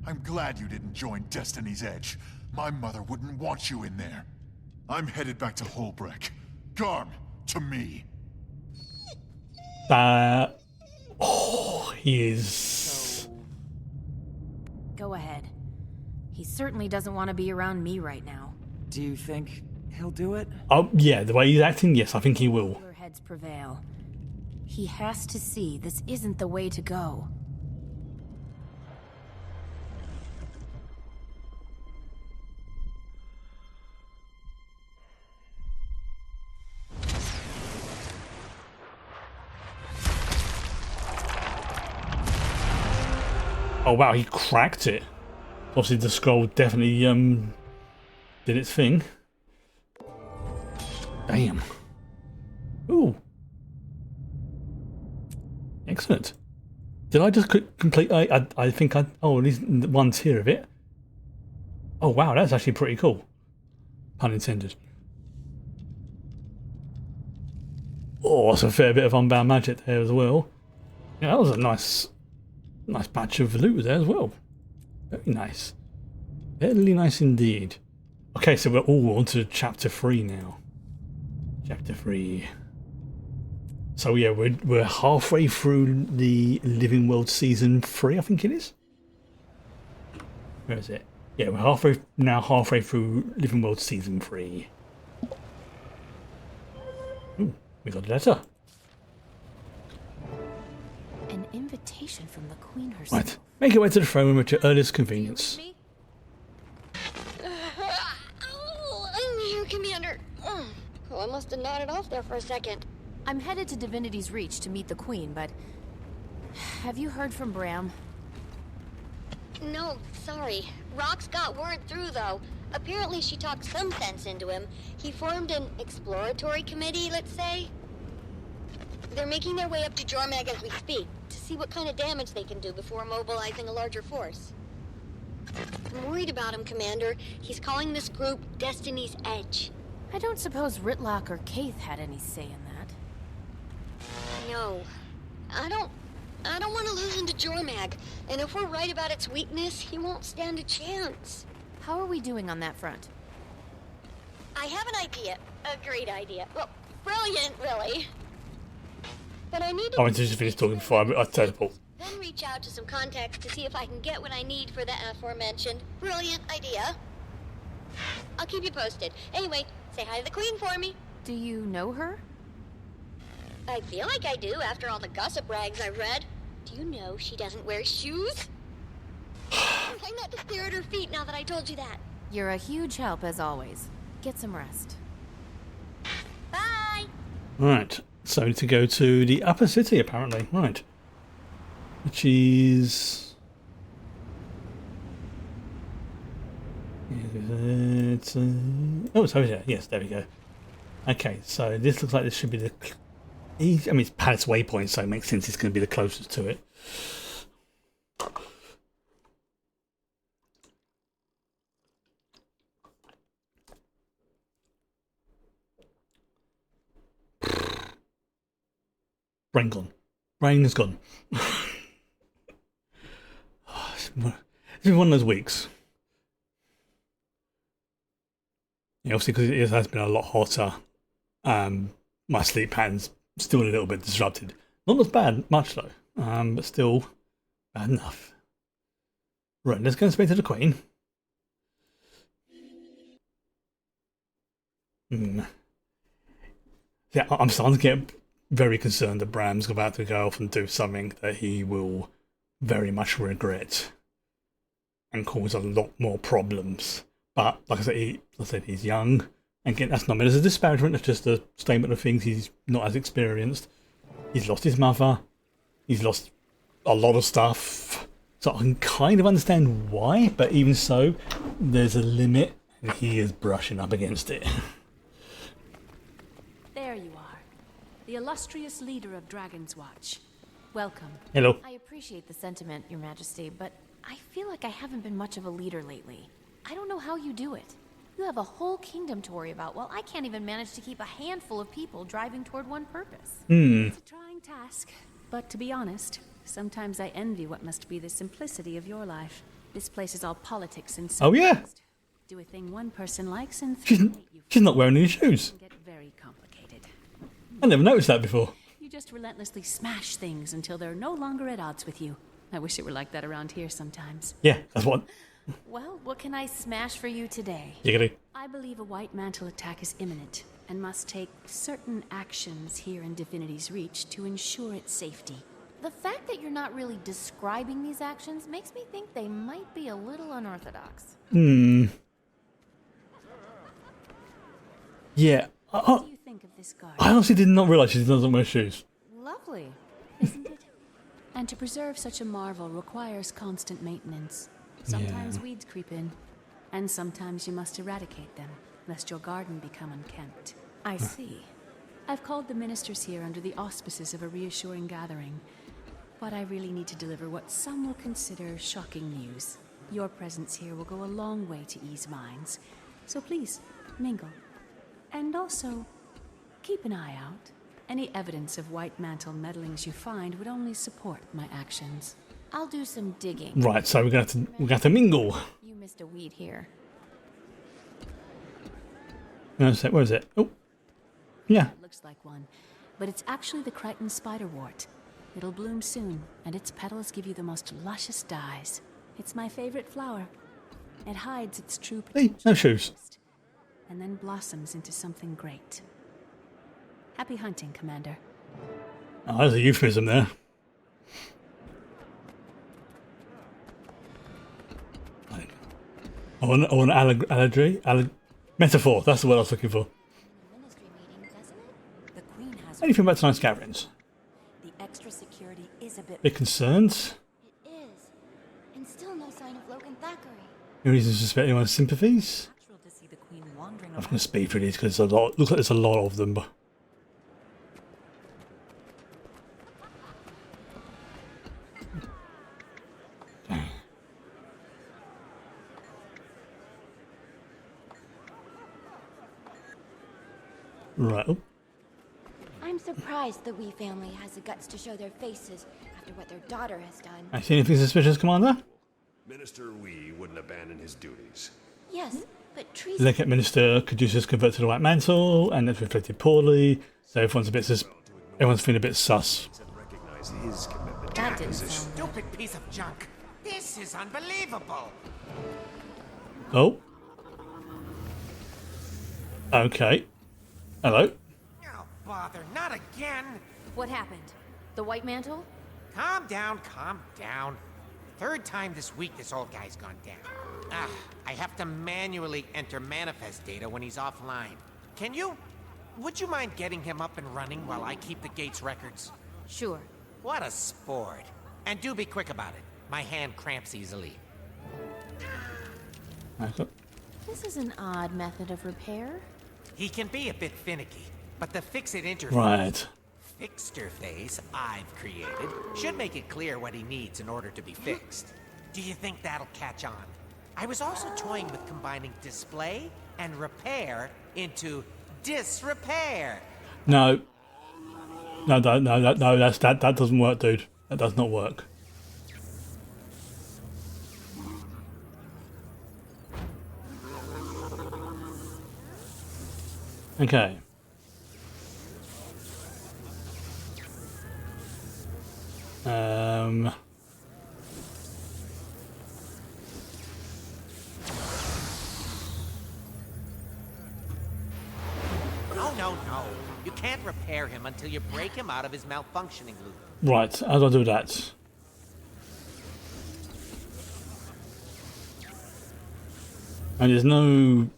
I'm glad you didn't join Destiny's Edge. My mother wouldn't want you in there. I'm headed back to Holbreck. Garm, to me. He is... Go ahead. He certainly doesn't want to be around me right now. Do you think he'll do it? Oh, yeah, the way he's acting, yes, I think he will. Cooler heads prevail. He has to see this isn't the way to go. Oh wow, he cracked it. Obviously the scroll definitely did its thing. Damn. Ooh. Excellent. Did I just complete... I think I... Oh, at least one's here of it. Oh wow, that's actually pretty cool. Pun intended. Oh, that's a fair bit of unbound magic there as well. Yeah, that was a nice batch of loot there as well. Very nice. Very nice indeed. Okay, so we're all on to chapter 3 now. Chapter 3. So yeah, we're halfway through the Living World Season 3, I think it is. Where is it? Yeah, we're halfway through Living World Season 3. Ooh, we got a letter. An invitation from the Queen herself. Right, make your way to the throne room at your earliest convenience. I'm here, Commander. Oh, I must have nodded off there for a second. I'm headed to Divinity's Reach to meet the Queen, but... Have you heard from Bram? No, sorry. Rox got word through, though. Apparently she talked some sense into him. He formed an exploratory committee, let's say. They're making their way up to Jormag as we speak, to see what kind of damage they can do before mobilizing a larger force. I'm worried about him, Commander. He's calling this group Destiny's Edge. I don't suppose Ritlock or Kaith had any say in that. No. I don't want to lose him to Jormag. And if we're right about its weakness, he won't stand a chance. How are we doing on that front? I have an idea. A great idea. Well, brilliant, really. But I need to... I want to just finish talking before I teleport. Then reach out to some contacts to see if I can get what I need for the aforementioned brilliant idea. I'll keep you posted. Anyway, say hi to the Queen for me. Do you know her? I feel like I do after all the gossip rags I've read. Do you know she doesn't wear shoes? Try not to stare at her feet now that I told you that. You're a huge help as always. Get some rest. Bye! Right, so we need to go to the upper city apparently. Right. Which is... It's, oh, it's over here. Yes, there we go. Okay, so this looks like this should be the... I mean, it's Palace Waypoint, so it makes sense it's going to be the closest to it. Brain gone. Brain is gone. It's been one of those weeks. Yeah, obviously, because it has been a lot hotter, my sleep pattern's still a little bit disrupted. Not as bad, much though, but still bad enough. Right, let's go and speak to the Queen. Yeah, I'm starting to get very concerned that Bram's about to go off and do something that he will very much regret and cause a lot more problems. But like I said, he's young. And again, that's not meant as a disparagement, it's just a statement of things. He's not as experienced. He's lost his mother. He's lost a lot of stuff. So I can kind of understand why, but even so, there's a limit, and he is brushing up against it. There you are. The illustrious leader of Dragon's Watch. Welcome. Hello. I appreciate the sentiment, Your Majesty, but I feel like I haven't been much of a leader lately. I don't know how you do it. You have a whole kingdom to worry about, while I can't even manage to keep a handful of people driving toward one purpose. It's a trying task, but to be honest, sometimes I envy what must be the simplicity of your life. This place is all politics and Oh yeah, do a thing one person likes and she's not wearing any shoes. get very complicated. I never noticed that before. You just relentlessly smash things until they're no longer at odds with you. I wish it were like that around here sometimes. Yeah, that's what. Well, what can I smash for you today? Giggity. I believe a white mantle attack is imminent and must take certain actions here in Divinity's Reach to ensure its safety. The fact that you're not really describing these actions makes me think they might be a little unorthodox. Yeah. What do you think of this guard? I honestly did not realise she doesn't wear shoes. Lovely. Isn't it? And to preserve such a marvel requires constant maintenance. Sometimes Yeah. weeds creep in, and sometimes you must eradicate them, lest your garden become unkempt. I see. I've called the ministers here under the auspices of a reassuring gathering, but I really need to deliver what some will consider shocking news. Your presence here will go a long way to ease minds, so please, mingle. And also, keep an eye out. Any evidence of White Mantle meddlings you find would only support my actions. I'll do some digging. Right, so we're gonna have to mingle. You missed a weed here. No, so where is it? Oh, yeah. It looks like one, but it's actually the Crichton spiderwort. It'll bloom soon, and its petals give you the most luscious dyes. It's my favorite flower. It hides its true Hey, no shoes. and then blossoms into something great. Happy hunting, Commander. Oh, there's a euphemism there. Or an allegory? Metaphor, that's the word I was looking for. Ministry meeting, doesn't it? The Queen has Anything about tonight's gatherings? the extra security is a bit. Bit concerned? It is. And still no sign of Logan Thackeray. Any reason to suspect anyone's sympathies? Natural to see the Queen wandering I'm going to speed through these because there's a lot. Looks like there's a lot of them. But right. Oh, I'm surprised the Wee family has the guts to show their faces after what their daughter has done. I see anything suspicious, Commander? Minister Wee wouldn't abandon his duties. Yes, but treason. Elected Minister could use this convert to the White Mantle, and it's reflected poorly, so everyone's feeling a bit sus. Said recognize his commitment to That the didn't position. sound Stupid piece of junk. This is unbelievable. Oh. Okay. Hello. Oh, bother, not again. What happened? The White Mantle? Calm down, calm down. Third time this week this old guy's gone down. I have to manually enter manifest data when he's offline. Would you mind getting him up and running while I keep the gate's records? Sure. What a sport. And do be quick about it. My hand cramps easily. This is an odd method of repair. He can be a bit finicky, but the fix-it interface... Right. Fixterface I've created should make it clear what he needs in order to be fixed. Do you think that'll catch on? I was also toying with combining display and repair into disrepair. No. No, that doesn't work, dude. That does not work. Okay. No. You can't repair him until you break him out of his malfunctioning loop. Right, how do I do that? And there's no...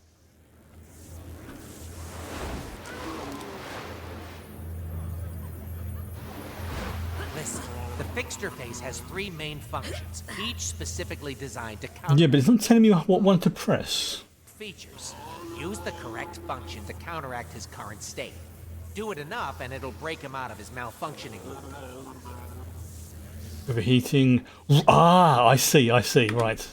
Listen, the Fixterface has 3 main functions, each specifically designed to counter... Yeah, but it's not telling me what one to press. Features. Use the correct function to counteract his current state. Do it enough and it'll break him out of his malfunctioning loop. Overheating. Ah, I see, right.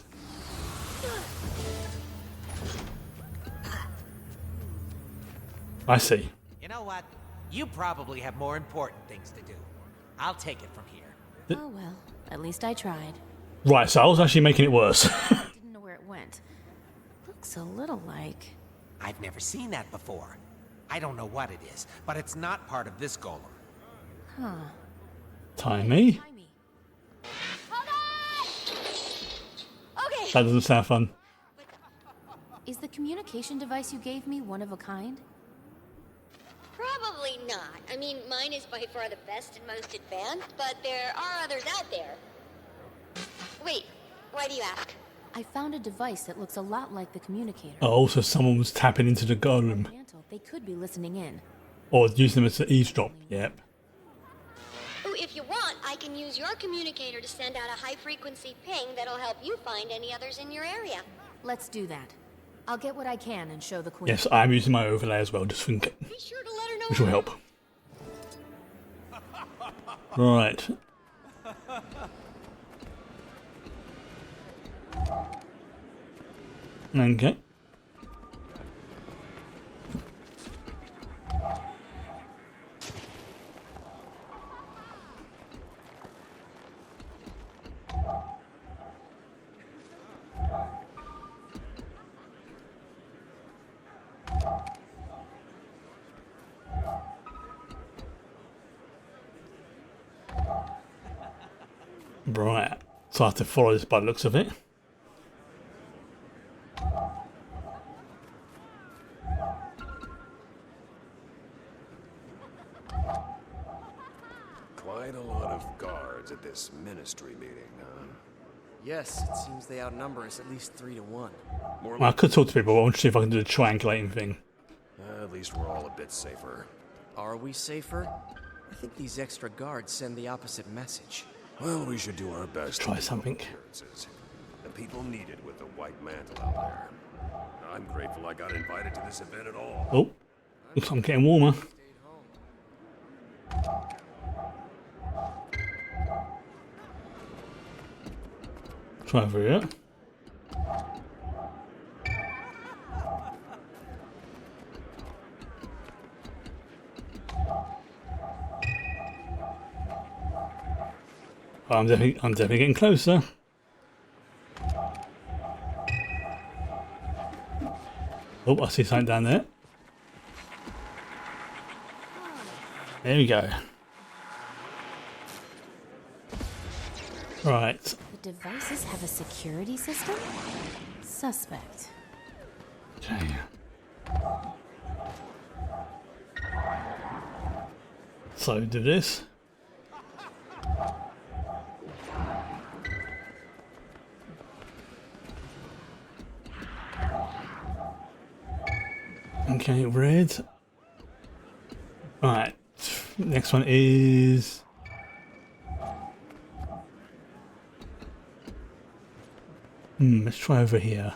I see. You know what? You probably have more important things to do. I'll take it from here. Oh well, at least I tried. Right, so I was actually making it worse. Didn't know where it went. Looks a little like... I've never seen that before. I don't know what it is, but it's not part of this golem. Huh. Timey. Timey. Hold on! Okay. That doesn't sound fun. Is the communication device you gave me one of a kind? Probably not. I mean, mine is by far the best and most advanced, but there are others out there. Wait, why do you ask? I found a device that looks a lot like the communicator. Oh, so someone was tapping into the golem. Mantle, they could be listening in. Or using them as an eavesdrop. Yep. Oh, if you want, I can use your communicator to send out a high-frequency ping that'll help you find any others in your area. Let's do that. I'll get what I can and show the queen. Yes, I'm using my overlay as well, just for Be sure to let her know. which will help. Right. Okay. Right. So I have to follow this by the looks of it. Quite a lot of guards at this ministry meeting, huh? Yes, it seems they outnumber us at least 3 to 1. More Well, I could talk to people, but I want to see if I can do the triangulating thing. at least we're all a bit safer. Are we safer? I think these extra guards send the opposite message. Well, we should do our best. Try to something. appearances. The people need it with the white mantle out there. I'm grateful I got invited to this event at all. Oh, looks like I'm getting warmer. Try over here. I'm definitely getting closer. Oh, I see something down there. There we go. Right. The devices have a security system? Suspect. Okay. So do this. Okay, red. Right. Next one is... let's try over here.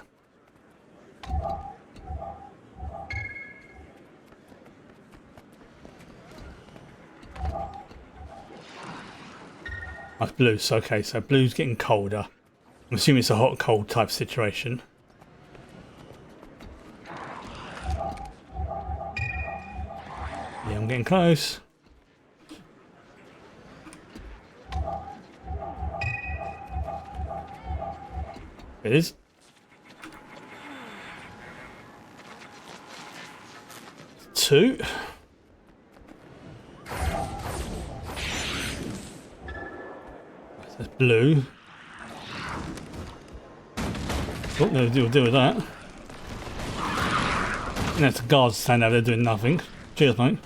That's blue. So, okay, so blue's getting colder. I'm assuming it's a hot cold type situation. Yeah, I'm getting close. It is. Two. That's blue. Oh, no, we'll deal with that. And that's the guards standing over there doing nothing. Cheers, mate.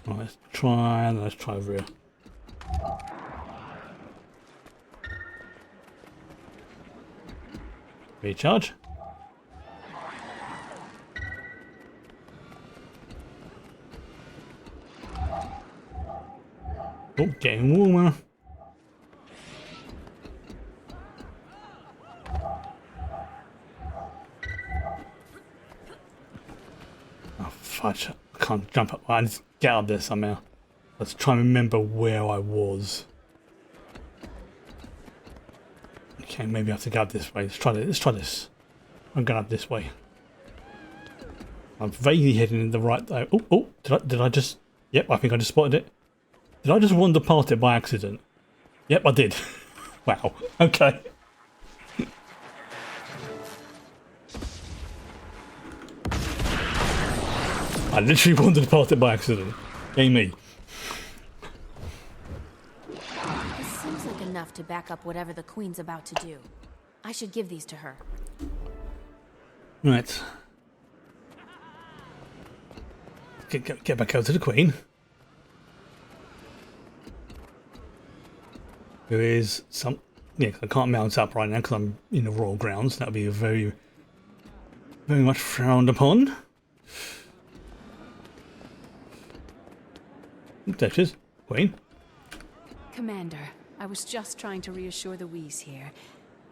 Right, let's try over here. Recharge. Oh, getting warmer. Oh, fudge. I can't jump up. I need to get out of there somehow. Let's try and remember where I was. Okay, maybe I have to go up this way. Let's try this. I'm going up this way. I'm vaguely heading in the right... Oh, did I just... Yep, I think I just spotted it. Did I just wander past it by accident? Yep, I did. Wow. Okay. I literally wandered past it by accident. Hey, me. This seems like enough to back up whatever the Queen's about to do. I should give these to her. Right. Get back out to the Queen. There is some... Yeah, I can't mount up right now because I'm in the royal grounds. That would be very much frowned upon. There she is. Queen. Commander, I was just trying to reassure the Wheeze here.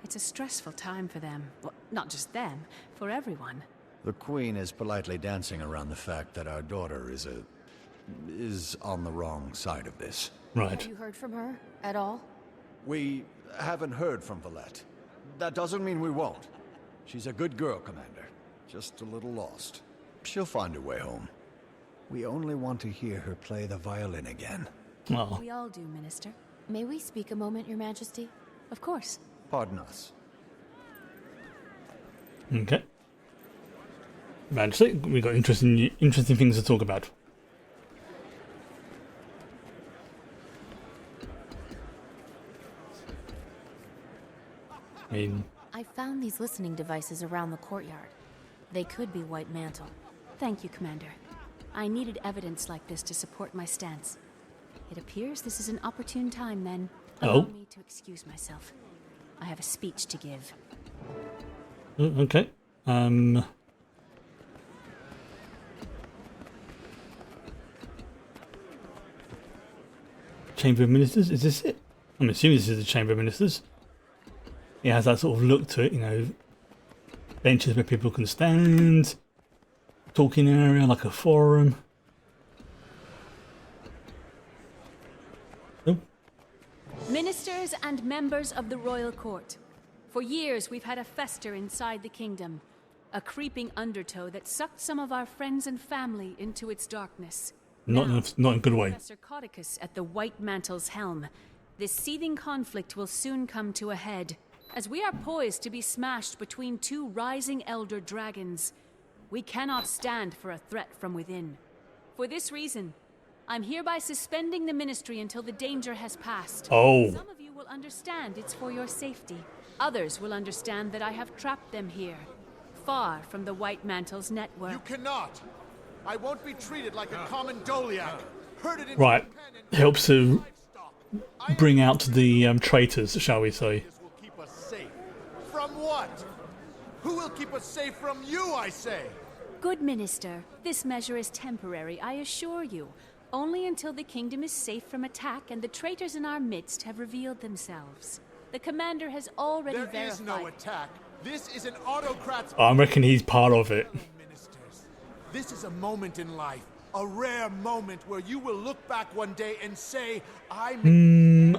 It's a stressful time for them. Well, not just them, for everyone. The Queen is politely dancing around the fact that our daughter is on the wrong side of this. Right. Have you heard from her at all? We haven't heard from Valette. That doesn't mean we won't. She's a good girl, Commander. Just a little lost. She'll find her way home. We only want to hear her play the violin again. Oh. We all do, Minister. May we speak a moment, Your Majesty? Of course. Pardon us. Okay. Majesty, we've got interesting things to talk about. I found these listening devices around the courtyard. They could be White Mantle. Thank you, Commander. I needed evidence like this to support my stance. It appears this is an opportune time, then. Allow me to excuse myself. I have a speech to give. Okay. Chamber of Ministers, is this it? I'm assuming this is the Chamber of Ministers. It has that sort of look to it, you know, benches where people can stand, talking area like a forum. Oh. Ministers and members of the royal court. For years we've had a fester inside the kingdom, a creeping undertow that sucked some of our friends and family into its darkness. Not in a good way. Professor Codicus at the White Mantle's helm. This seething conflict will soon come to a head, as we are poised to be smashed between two rising elder dragons. We cannot stand for a threat from within. For this reason, I'm hereby suspending the ministry until the danger has passed. Oh. Some of you will understand it's for your safety. Others will understand that I have trapped them here, far from the White Mantle's network. You cannot! I won't be treated like a common Doliac. Right. Helps to bring out the traitors, shall we say. Will keep us safe. From what? Who will keep us safe from you, I say? Good Minister, this measure is temporary, I assure you. Only until the kingdom is safe from attack and the traitors in our midst have revealed themselves. The commander has already verified... There is no attack. This is an autocrat's... I reckon he's part of it. Ministers. This is a moment in life. A rare moment where you will look back one day and say, I'm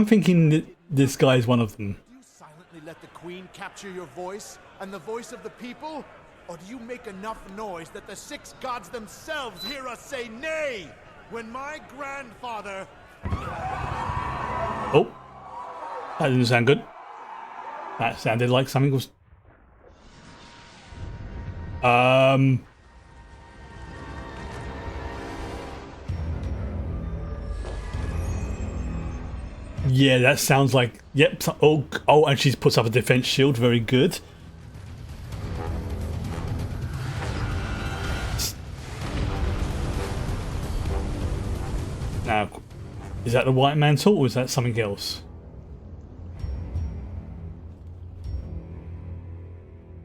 thinking that this guy is one of them. Do you silently let the Queen capture your voice and the voice of the people? Or do you make enough noise that the 6 gods themselves hear us say nay? When my grandfather... Oh. That didn't sound good. That sounded like something was... Yeah, that sounds like... Yep. Oh, and she puts up a defense shield. Very good. Now, is that the white mantle or is that something else?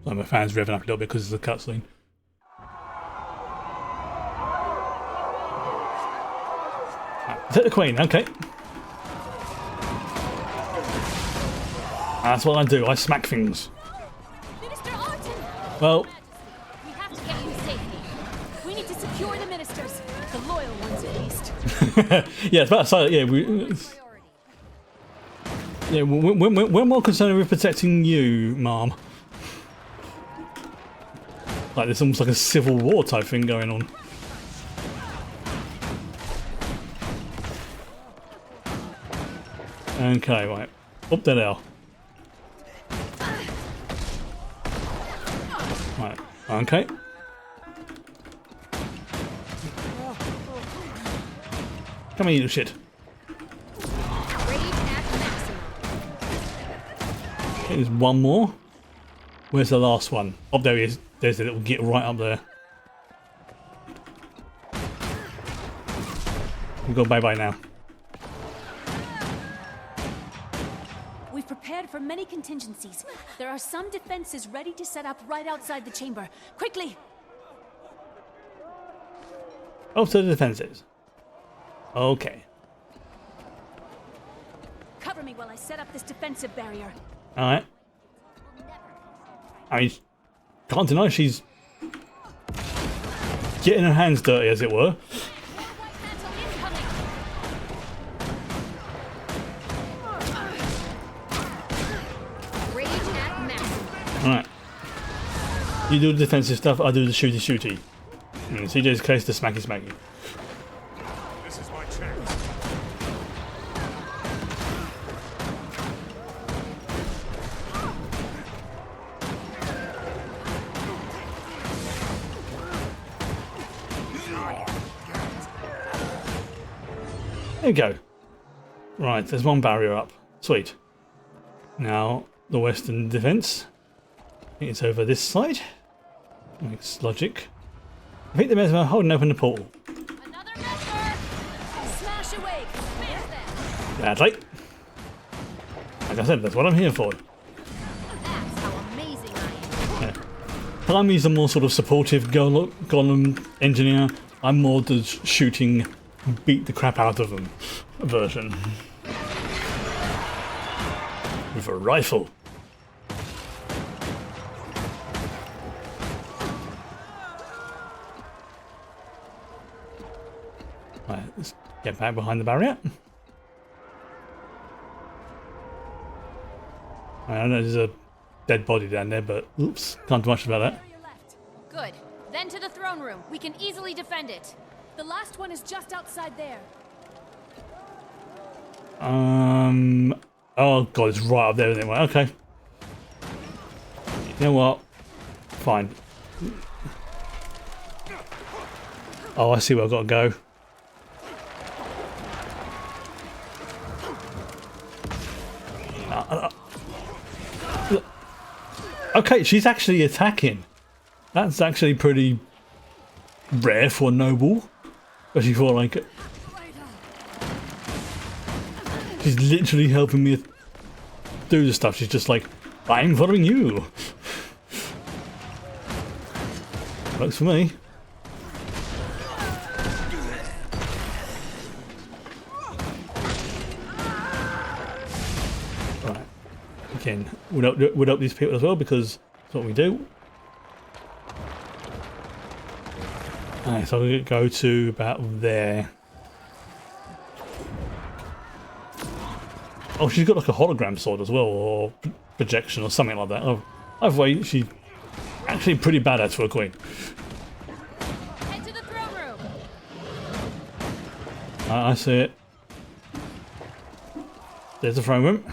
So my fan's revving up a little bit because it's a cutscene. Is that the Queen? Okay. That's what I do. I smack things. Minister Arton! Well, We have to get you to safety. We need to secure the ministers. The loyal ones, at least. yeah, it's about to say, yeah, we're more concerned with protecting you, ma'am. Like, there's almost like a civil war type thing going on. Okay, right. Up there now. Right, okay. Come here, you little shit. Okay, there's one more. Where's the last one? Oh, there he is. There's a little git right up there. We'll go bye-bye now. We've prepared for many contingencies. There are some defenses ready to set up right outside the chamber. Quickly! Oh, so the defenses. Okay. Cover me while I set up this defensive barrier. Alright. I mean, can't deny she's getting her hands dirty, as it were. Alright. You do the defensive stuff, I do the shooty-shooty. In CJ's case, the smacky-smacky. This is my chance. There you go. Right, there's one barrier up. Sweet. Now, the western defense. It's over this side. Makes logic. I think they may as well hold and open the portal. Another member! Smash away! Smash them! Badly. Like I said, that's what I'm here for. That's how amazing I am. Yeah. Timmy's a more sort of supportive golem engineer. I'm more the shooting, beat the crap out of them version. With a rifle. Right, let's get back behind the barrier. I know there's a dead body down there, but oops, can't do much about that. Good. Then to the throne room. We can easily defend it. The last one is just outside there. Oh god, it's right up there, isn't it? Okay. You know what? Fine. Oh, I see where I've got to go. Okay, she's actually attacking. That's actually pretty rare for a noble. Especially for like... She's literally helping me do the stuff. She's just like, I'm following you. Works for me. Right. Again, we'll help these people as well because that's what we do. Alright, so I'm going to go to about there. Oh, she's got like a hologram sword as well, or projection or something like that. Oh, either way, she's actually pretty badass for a queen. Head to the throne room. I see it. There's the throne room.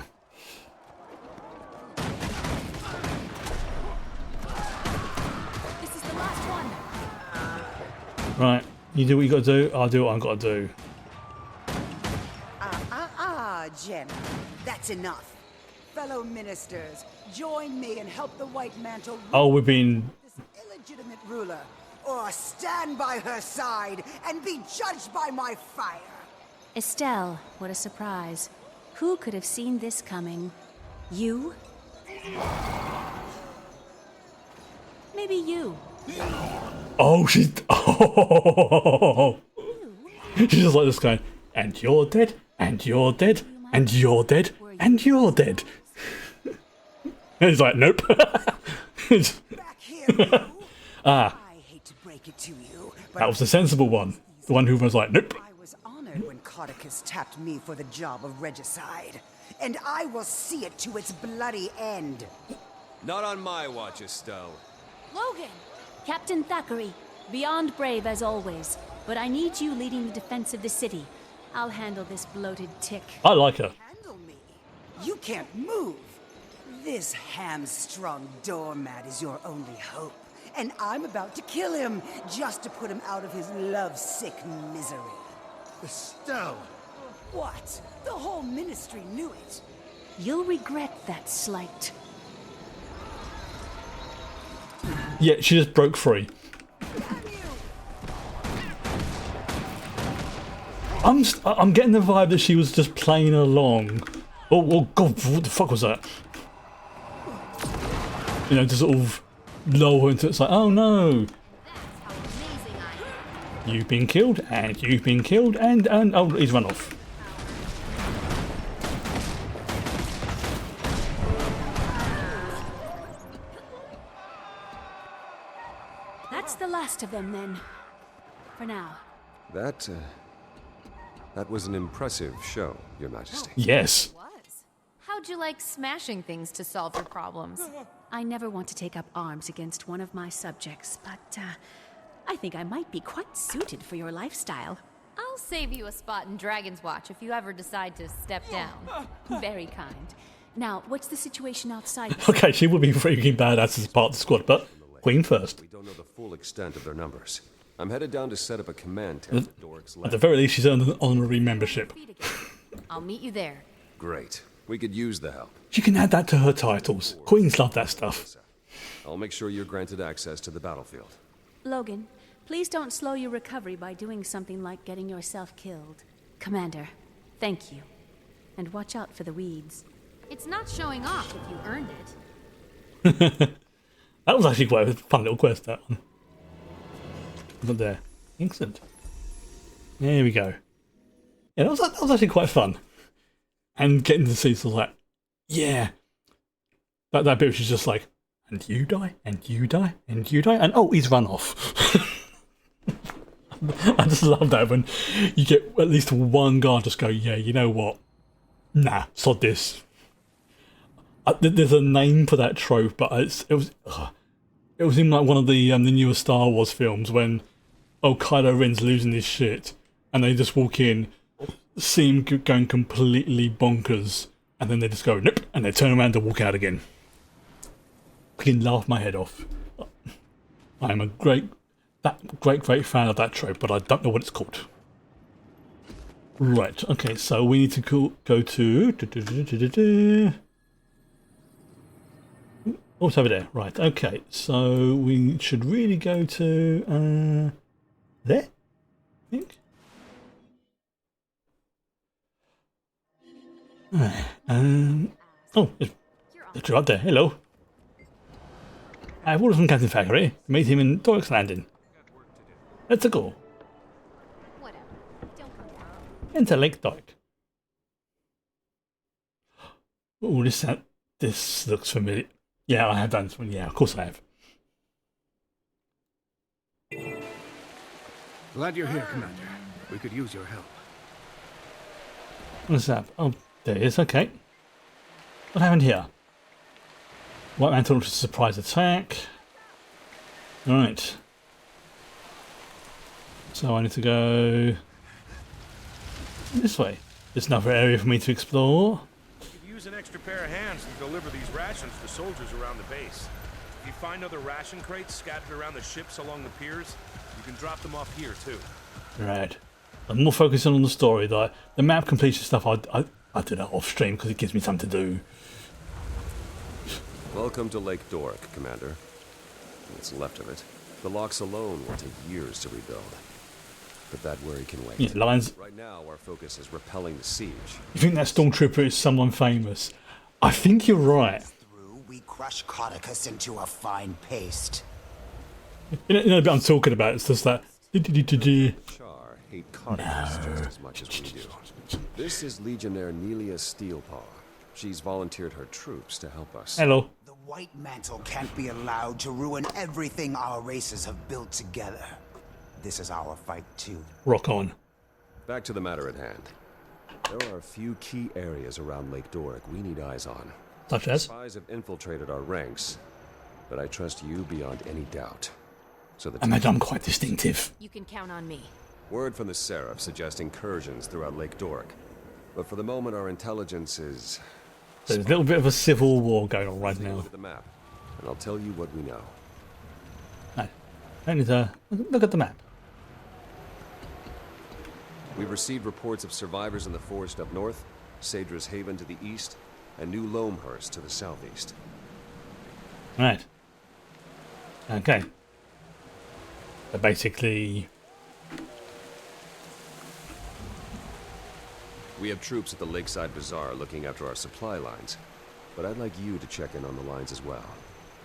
This is the last one. Right, you do what you got to do. I'll do what I've got to do. Jen, that's enough. Fellow ministers, join me and help the White Mantle Oh, we've been... this illegitimate ruler, or stand by her side and be judged by my fire. Estelle, what a surprise. Who could have seen this coming? You? Maybe you. Oh, she's... Oh. She's just like this guy. And you're dead, and you're dead, and you're dead, and you're dead. And he's like, nope. Back here, you. Ah, I hate to break it to you, but that was the sensible one. The one who was like, nope. I was honored when Codicus tapped me for the job of regicide, and I will see it to its bloody end. Not on my watch, Estelle. Logan! Captain Thackeray, beyond brave as always, but I need you leading the defense of the city. I'll handle this bloated tick. I like her. Handle me. You can't move. This hamstrung doormat is your only hope, and I'm about to kill him just to put him out of his lovesick misery. Estelle! What? The whole ministry knew it. You'll regret that slight. Yeah, she just broke free. I'm getting the vibe that she was just playing along. Oh god, what the fuck was that? You know, to sort of lull her into it's like, oh no, you've been killed, and you've been killed, and oh, he's run off. That's the last of them then. For now. That was an impressive show, Your Majesty. Yes. How'd you like smashing things to solve your problems? I never want to take up arms against one of my subjects, but I think I might be quite suited for your lifestyle. I'll save you a spot in Dragon's Watch if you ever decide to step down. Very kind. Now, what's the situation outside? Okay, she would be freaking badass as part of the squad, but Queen first. We don't know the full extent of their numbers. I'm headed down to set up a command tent at Doric's At lab. the very least, she's earned an honorary membership. I'll meet you there. Great. We could use the help. She can add that to her titles. Queens love that stuff. I'll make sure you're granted access to the battlefield. Logan, please don't slow your recovery by doing something like getting yourself killed. Commander, thank you. And watch out for the weeds. It's not showing off if you earned it. That was actually quite a fun little quest, that one. Not there. Excellent. There we go. Yeah, that was actually quite fun. And getting to see sort of like, yeah. That bit was just like, and you die, and you die, and you die, and oh, he's run off. I just love that when you get at least one guy just go, yeah, you know what? Nah, sod this. There's a name for that trope, but it was in like one of the newer Star Wars films when Kylo Ren's losing his shit, and they just walk in, see him going completely bonkers, and then they just go nope, and they turn around and walk out again. I can laugh my head off. I am a great fan of that trope, but I don't know what it's called. Right. Okay. So we need to go to. Oh, it's over there. Right. Okay. So we should really go to there. I think. Oh, it's right there. Hello. I have orders from Captain Thackeray to meet him in Doric's Landing. Let's go. Whatever. Don't come down. Enter Lake Doric. Oh, this looks familiar. Yeah, I have done this one. Yeah, of course I have. Glad you're here, Commander. We could use your help. What's that? Oh, there it is. Okay. What happened here? White Mantle launches a surprise attack. Right. So I need to go this way. There's another area for me to explore. You could use an extra pair of hands to deliver these rations to soldiers around the base. If you find other ration crates scattered around the ships along the piers, you can drop them off here too. Right. I'm more focusing on the story. The map completion stuff, I do that off stream because it gives me something to do. Welcome to Lake Doric, Commander. What's left of it. The locks alone will take years to rebuild. But that worry can wait. Yeah, lines. Right now, our focus is repelling the siege. You think that Stormtrooper is someone famous? I think you're right. We crush Codicus into a fine paste. You know the bit I'm talking about. It's just that. Char hate Codicus just as much as we do. This is Legionnaire Nelia Steelpaw. She's volunteered her troops to help us. Hello. The White Mantle can't be allowed to ruin everything our races have built together. This is our fight too. Rock on. Back to the matter at hand. There are a few key areas around Lake Doric we need eyes on. Such as? Spies have infiltrated our ranks, but I trust you beyond any doubt. So that I'm quite distinctive. You can count on me. Word from the Seraph suggests incursions throughout Lake Doric. But for the moment, our intelligence is... There's a little bit of a civil war going on right now. Look at the map, and I'll tell you what we know. I need to look at the map. We've received reports of survivors in the forest up north, Sadra's Haven to the east, and New Loamhurst to the southeast. Right. Okay. So basically... We have troops at the Lakeside Bazaar looking after our supply lines, but I'd like you to check in on the lines as well.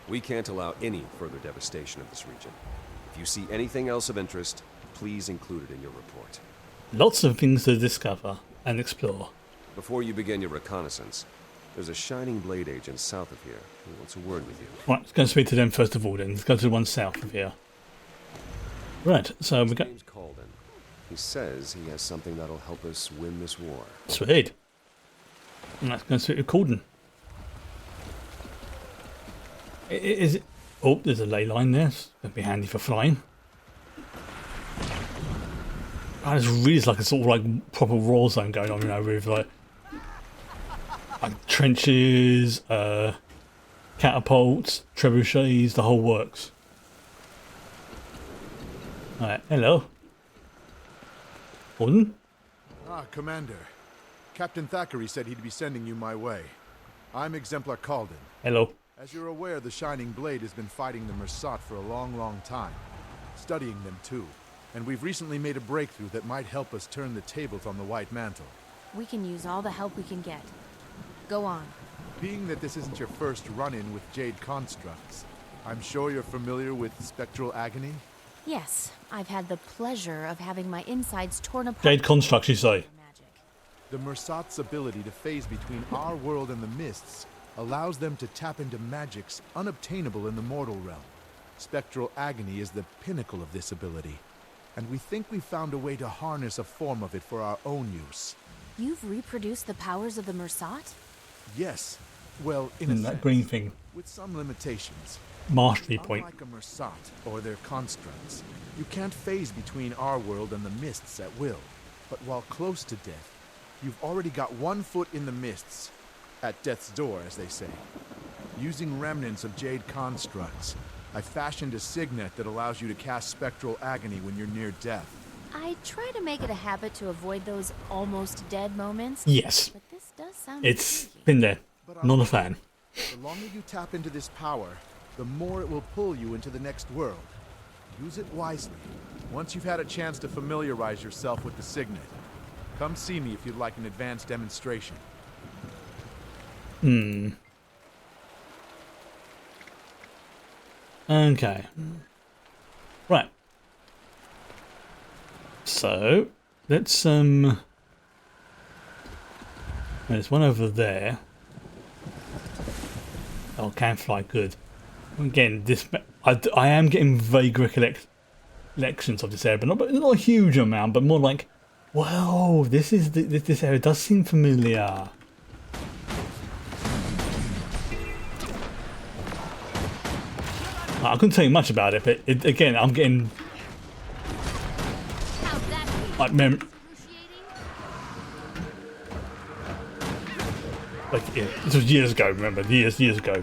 We can't allow any further devastation of this region. If you see anything else of interest, please include it in your report. Lots of things to discover and explore. Before you begin your reconnaissance, there's a Shining Blade agent south of here who wants a word with you. Right, let's go and speak to them first of all then. Let's go to the one south of here. Right, so we got... He says he has something that'll help us win this war. Sweet. And let's go and speak to Corden. Is it... Oh, there's a ley line there. It's going to be handy for flying. Oh, this really is like a sort of like proper war zone going on, you know, with like trenches, catapults, trebuchets, the whole works. Alright, hello. Gordon? Ah, Commander. Captain Thackeray said he'd be sending you my way. I'm Exemplar Calden. Hello. As you're aware, the Shining Blade has been fighting the Mersat for a long, long time. Studying them too. And we've recently made a breakthrough that might help us turn the tables on the White Mantle. We can use all the help we can get. Go on. Being that this isn't your first run-in with Jade constructs, I'm sure you're familiar with Spectral Agony? Yes, I've had the pleasure of having my insides torn apart. Jade constructs, you say? The Mersat's ability to phase between our world and the Mists allows them to tap into magics unobtainable in the mortal realm. Spectral Agony is the pinnacle of this ability, and we think we've found a way to harness a form of it for our own use. You've reproduced the powers of the Mersat? Yes. Well, in a that sense, green thing. with some limitations. Mastery point. Unlike a Mersat or their constructs, you can't phase between our world and the Mists at will. But while close to death, you've already got 1 foot in the Mists, at death's door, as they say. Using remnants of Jade constructs, I fashioned a signet that allows you to cast Spectral Agony when you're near death. I try to make it a habit to avoid those almost dead moments. Yes. But this does sound It's been there. Not a fan. The longer you tap into this power, the more it will pull you into the next world. Use it wisely. Once you've had a chance to familiarize yourself with the signet, come see me if you'd like an advanced demonstration. Okay. Right. So let's there's one over there. Oh, can fly good. Again, this I am getting vague recollections of this area, but not a huge amount, but more like, whoa, this area does seem familiar. I couldn't tell you much about it, but again, I'm getting like yeah, this was years ago. Remember, years ago.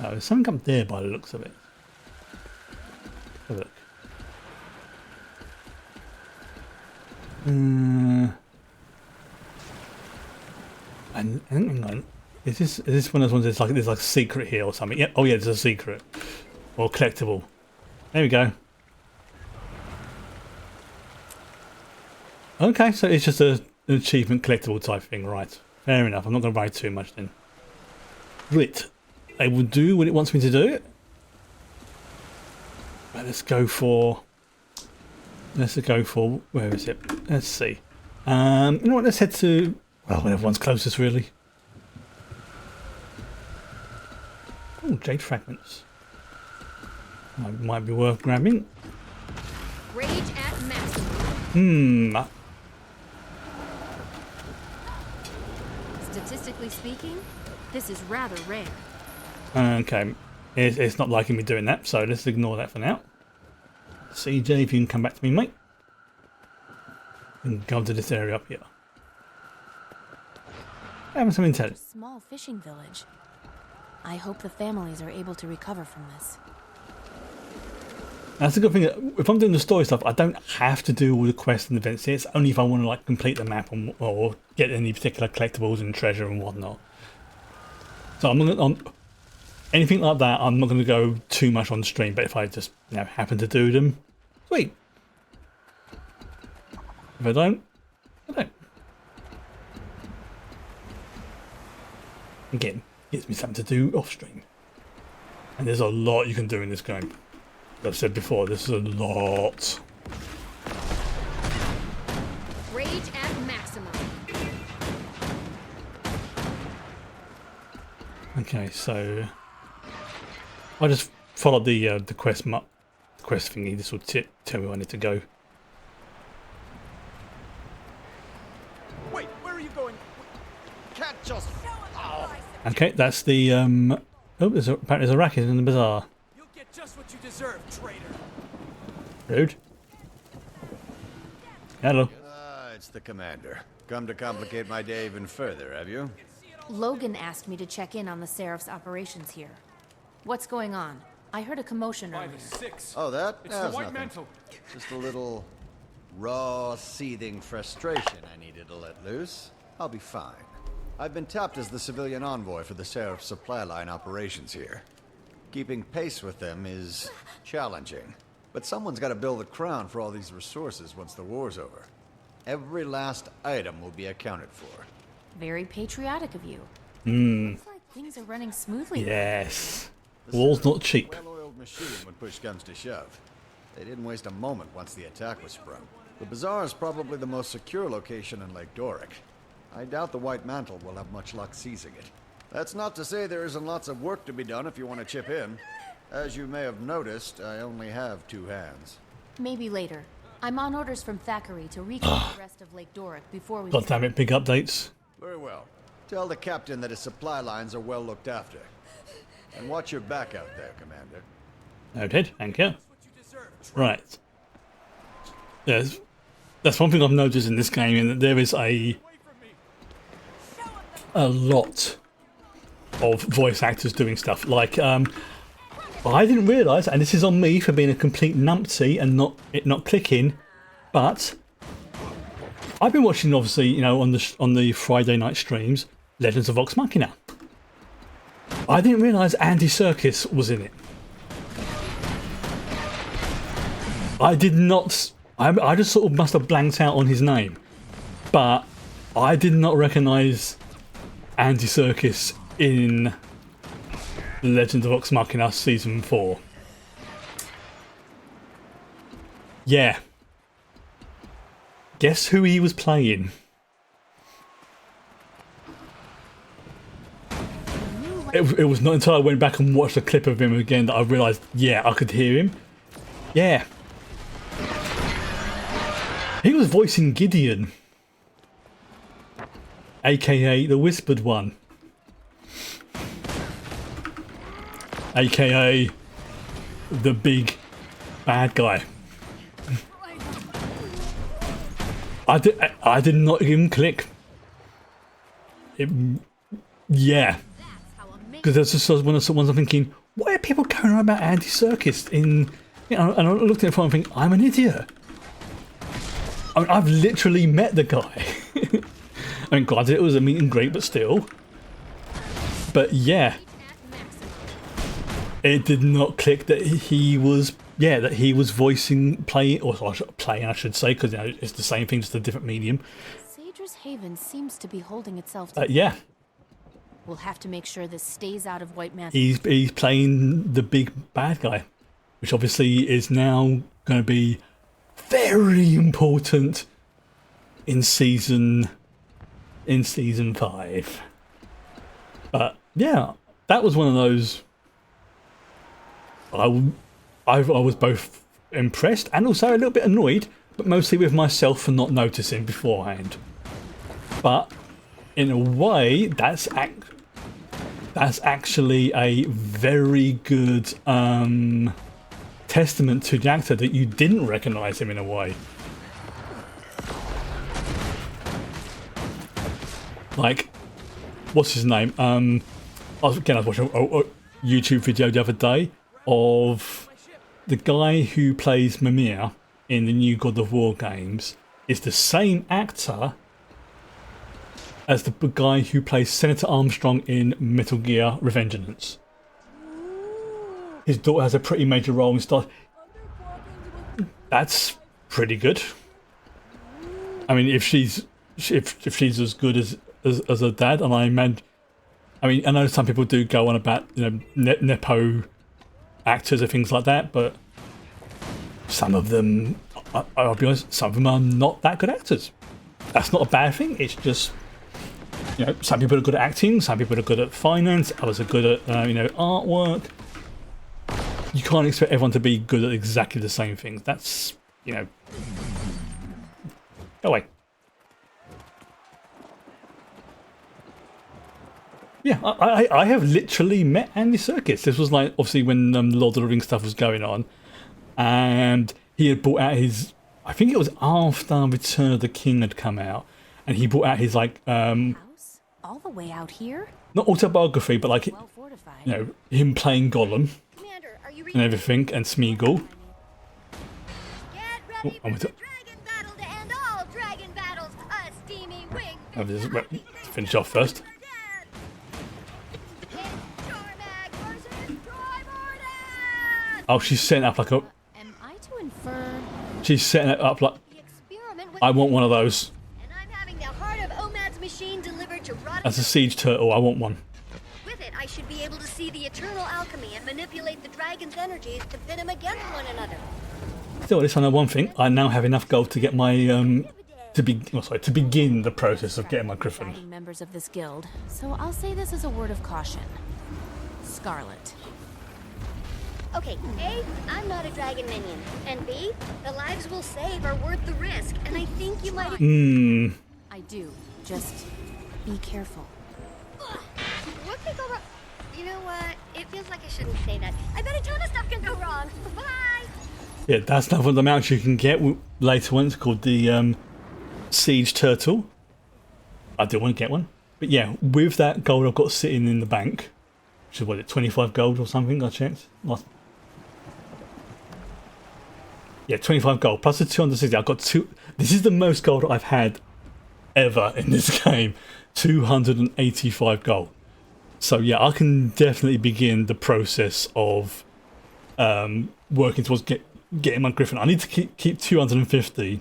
Oh, there's something up there by the looks of it. Have a look. And hang on, is this one of those ones that's like there's like a secret here or something? Yeah. Oh yeah, there's a secret or collectible. There we go. Okay, so it's just an achievement collectible type thing, right? Fair enough. I'm not going to worry too much then. Right, I will do what it wants me to do. Right, let's go for. Where is it? Let's see. You know what? Let's head to. Well, everyone's closest, really. Oh, jade fragments. Might be worth grabbing. Rage at maximum. Statistically speaking, this is rather rare. Okay, it's not liking me doing that, so let's ignore that for now. CJ, if you can come back to me, mate. And go to this area up here. Having some intelligence. Small fishing village. I hope the families are able to recover from this. That's a good thing. If I'm doing the story stuff, I don't have to do all the quests and events here. It's only if I want to like complete the map or get any particular collectibles and treasure and whatnot. So I'm not gonna, anything like that. I'm not going to go too much on stream. But if I just happen to do them, sweet. If I don't, I don't. Again, gives me something to do off stream. And there's a lot you can do in this game. As I've said before, this is a lot. Rage at maximum. Okay, so I just followed the quest thingy. This will tell me where I need to go. Wait, where are you going? Can't just. Oh. Okay, that's the oh, apparently there's a racket in the bazaar. You'll get just what you deserve, traitor. Rude. Hello. It's the commander. Come to complicate my day even further, have you? Logan asked me to check in on the Seraph's operations here. What's going on? I heard a commotion earlier. Oh, that? It's the White Mantle. Just a little raw, seething frustration I needed to let loose. I'll be fine. I've been tapped as the civilian envoy for the Seraph supply line operations here. Keeping pace with them is challenging. But someone's got to build the crown for all these resources once the war's over. Every last item will be accounted for. Very patriotic of you. Looks like things are running smoothly. Yes. War's not cheap. Well-oiled machine when push comes to shove. They didn't waste a moment once the attack was sprung. The bazaar is probably the most secure location in Lake Doric. I doubt the White Mantle will have much luck seizing it. That's not to say there isn't lots of work to be done if you want to chip in. As you may have noticed, I only have 2 hands. Maybe later. I'm on orders from Thackeray to recon the rest of Lake Doric before we... God damn it, big updates. Very well. Tell the captain that his supply lines are well looked after. And watch your back out there, Commander. Noted, thank you. Right. Yes, that's one thing I've noticed in this game, in that there is a lot of voice actors doing stuff. Like, I didn't realise, and this is on me for being a complete numpty and not clicking, but I've been watching, obviously, on the Friday night streams, Legends of Vox Machina. I didn't realise Andy Serkis was in it. I did not. I just sort of must have blanked out on his name, but I did not recognise Andy Serkis in The Legend of Vox Machina Season 4. Yeah. Guess who he was playing? It was not until I went back and watched a clip of him again that I realised, yeah, I could hear him. Yeah. He was voicing Gideon. AKA the Whispered One. AKA the big bad guy. I did not even click. Yeah. Because there's just one of someone's thinking, why are people going on about Andy Serkis in, you know, and I looked at it and think, I'm an idiot. I mean, I've literally met the guy. I mean, granted, it was a meet and greet, but still. But yeah, it did not click that he was, that he was voicing, playing, I should say, because you know, it's the same thing, just a different medium. Sadra's Haven seems to be holding itself. Yeah. We'll have to make sure this stays out of White Man's. He's playing the big bad guy, which obviously is now going to be very important in season 5. But yeah, that was one of those. I was both impressed and also a little bit annoyed, but mostly with myself for not noticing beforehand. But in a way, that's actually a very good testament to the actor that you didn't recognise him in a way. Like, what's his name? I was watching a YouTube video the other day of the guy who plays Mimir in the new God of War games is the same actor as the guy who plays Senator Armstrong in Metal Gear Revengeance. His daughter has a pretty major role in stuff. That's pretty good. I mean, if she's as good as her dad, and I know some people do go on about, you know, nepo actors and things like that, but some of them, I'll be honest, some of them are not that good actors. That's not a bad thing. It's just, you know, some people are good at acting, some people are good at finance, others are good at artwork. You can't expect everyone to be good at exactly the same things. That's, you know, go away. Yeah, I have literally met Andy Serkis. This was like obviously when Lord of the Rings stuff was going on, and he had brought out his, I think it was after Return of the King had come out, and he brought out his like house all the way out here. Not autobiography, but like him playing Gollum and everything, and Smeagol. I'll just finish off first. Oh, she's setting up like a. Am I to infer? She's setting it up like. I want one of those. And I'm having the heart of Omad's machine delivered to Rod. As a siege turtle, I want one. With it, I should be able to see the eternal alchemy and manipulate the dragon's energies to pit them against one another. Still, at least I know one thing. I now have enough gold to get my to begin the process of getting my griffin. Members of this guild, so I'll say this as a word of caution. Scarlet. Okay, A, I'm not a dragon minion, and B, the lives we'll save are worth the risk, and I think you might. I do. Just be careful. What could go wrong? You know what? It feels like I shouldn't say that. I bet a ton of stuff can go wrong. Bye. Yeah, that's another one of the mounts you can get later on. It's called the siege turtle. I do want to get one, but yeah, with that gold I've got sitting in the bank, which is what, 25 gold or something. I checked last. Yeah, 25 gold plus the 260. I've got two. This is the most gold I've had ever in this game. 285 gold. So yeah, I can definitely begin the process of working towards getting my griffin. I need to keep 250.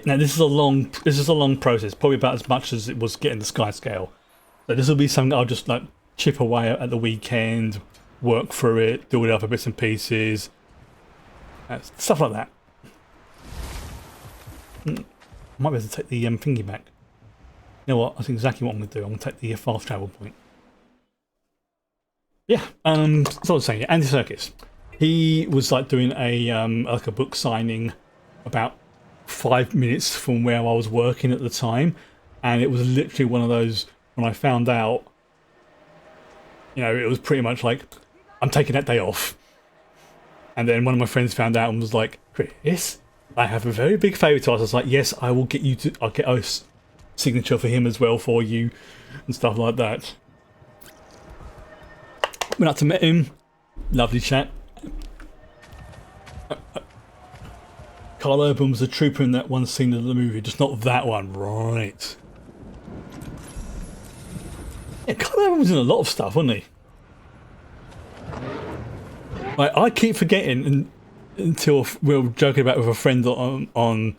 Now this is a long process, probably about as much as it was getting the sky scale. So this will be something I'll just like chip away at the weekend, work through it, do it up a bits and pieces, stuff like that. Might be able to take the thingy back. You know what? I think exactly what I'm going to do. I'm going to take the fast travel point. Yeah. So I was saying, Andy Serkis. He was like doing like a book signing about 5 minutes from where I was working at the time, and it was literally one of those when I found out. You know, it was pretty much like I'm taking that day off, and then one of my friends found out and was like, "Chris, I have a very big favour to ask." I was like, "Yes, I will get you to. I'll get a signature for him as well for you, and stuff like that." Went up to meet him. Lovely chat. Carl Urban was a trooper in that one scene of the movie, just not that one, right? Yeah, Carl Urban was in a lot of stuff, wasn't he? Like, I keep forgetting until we were joking about it with a friend on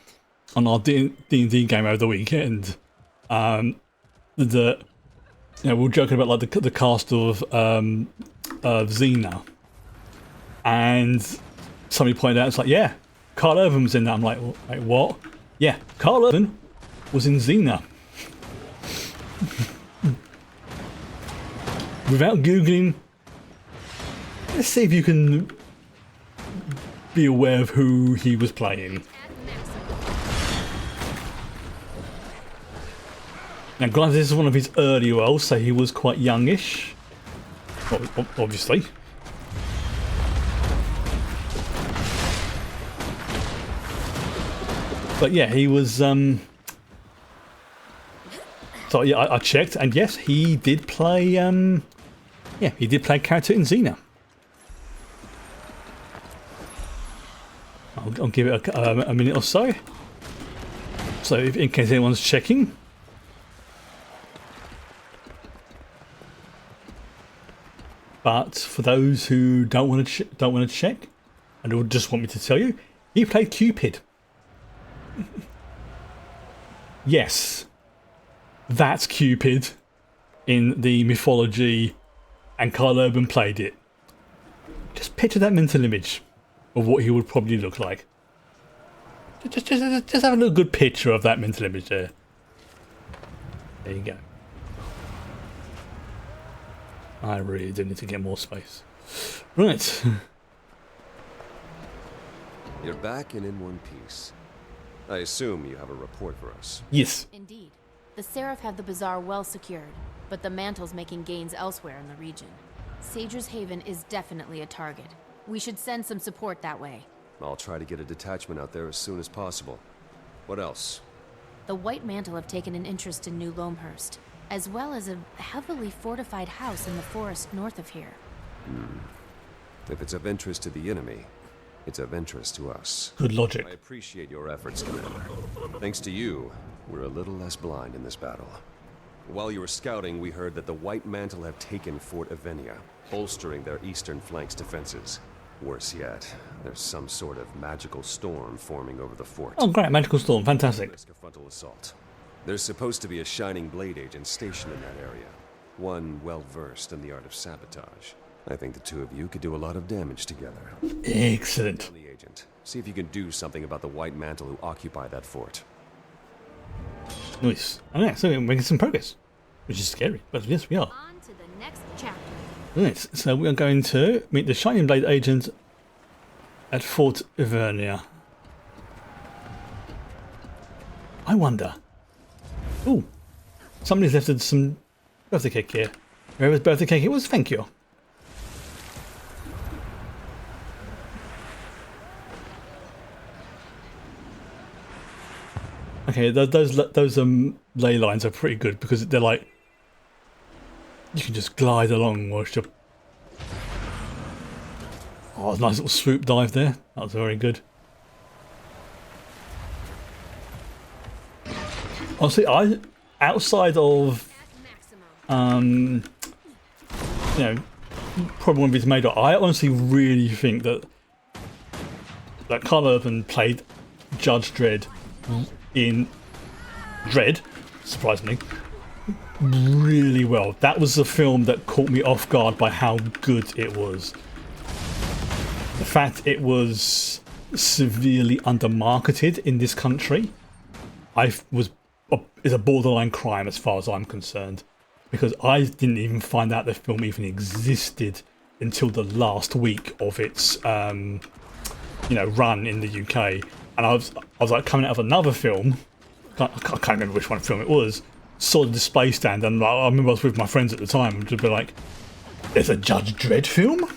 our D&D game over the weekend. That we were joking about like the cast of Xena, and somebody pointed out, it's like, yeah, Carl Urban was in that. I'm like, wait, what? Yeah, Carl Urban was in Xena. Without Googling, let's see if you can be aware of who he was playing. Now, granted, this is one of his early roles, so he was quite youngish, obviously. But yeah, he was. So yeah, I checked, and yes, he did play. Yeah, he did play a character in Xena. I'll give it a minute or so. So, in case anyone's checking. But for those who don't want to check, and who just want me to tell you, he played Cupid. Yes, that's Cupid in the mythology, and Carl Urban played it. Just picture that mental image of what he would probably look like. Just have a little good picture of that mental image there. There you go. I really do need to get more space. Right. You're back and in one piece. I assume you have a report for us. Yes. Indeed. The Seraph have the bazaar well secured, but the Mantle's making gains elsewhere in the region. Sager's Haven is definitely a target. We should send some support that way. I'll try to get a detachment out there as soon as possible. What else? The White Mantle have taken an interest in New Loamhurst, as well as a heavily fortified house in the forest north of here. If it's of interest to the enemy, it's of interest to us. Good logic. I appreciate your efforts, Commander. Thanks to you, we're a little less blind in this battle. While you were scouting, we heard that the White Mantle have taken Fort Avenia, bolstering their eastern flank's defenses. Worse yet, there's some sort of magical storm forming over the fort. Oh great, magical storm, fantastic. Risk a frontal assault. There's supposed to be a Shining Blade agent stationed in that area. One well-versed in the art of sabotage. I think the two of you could do a lot of damage together. Excellent. The agent. See if you can do something about the White Mantle who occupy that fort. Nice. Oh yeah, so we're making some progress. Which is scary, but yes we are. On to the next chapter. Right, so we are going to meet the Shining Blade agent at Fort Ivernia. I wonder. Ooh, somebody's left us some birthday cake here. Whoever's birthday cake it was, thank you. Okay, those ley lines are pretty good because they're like you can just glide along whilst you're. Oh, a nice little swoop dive there. That was very good. Honestly, outside of you know, probably won't be tomato. I honestly really think that Carl Urban played Judge Dredd in Dread, surprisingly, really well. That was the film that caught me off guard by how good it was. The fact it was severely under-marketed in this country, is a borderline crime as far as I'm concerned, because I didn't even find out the film even existed until the last week of its run in the UK, and I was like coming out of another film. I can't remember which one film it was. Saw the display stand, and I remember I was with my friends at the time, and to be like, "There's a Judge Dredd film."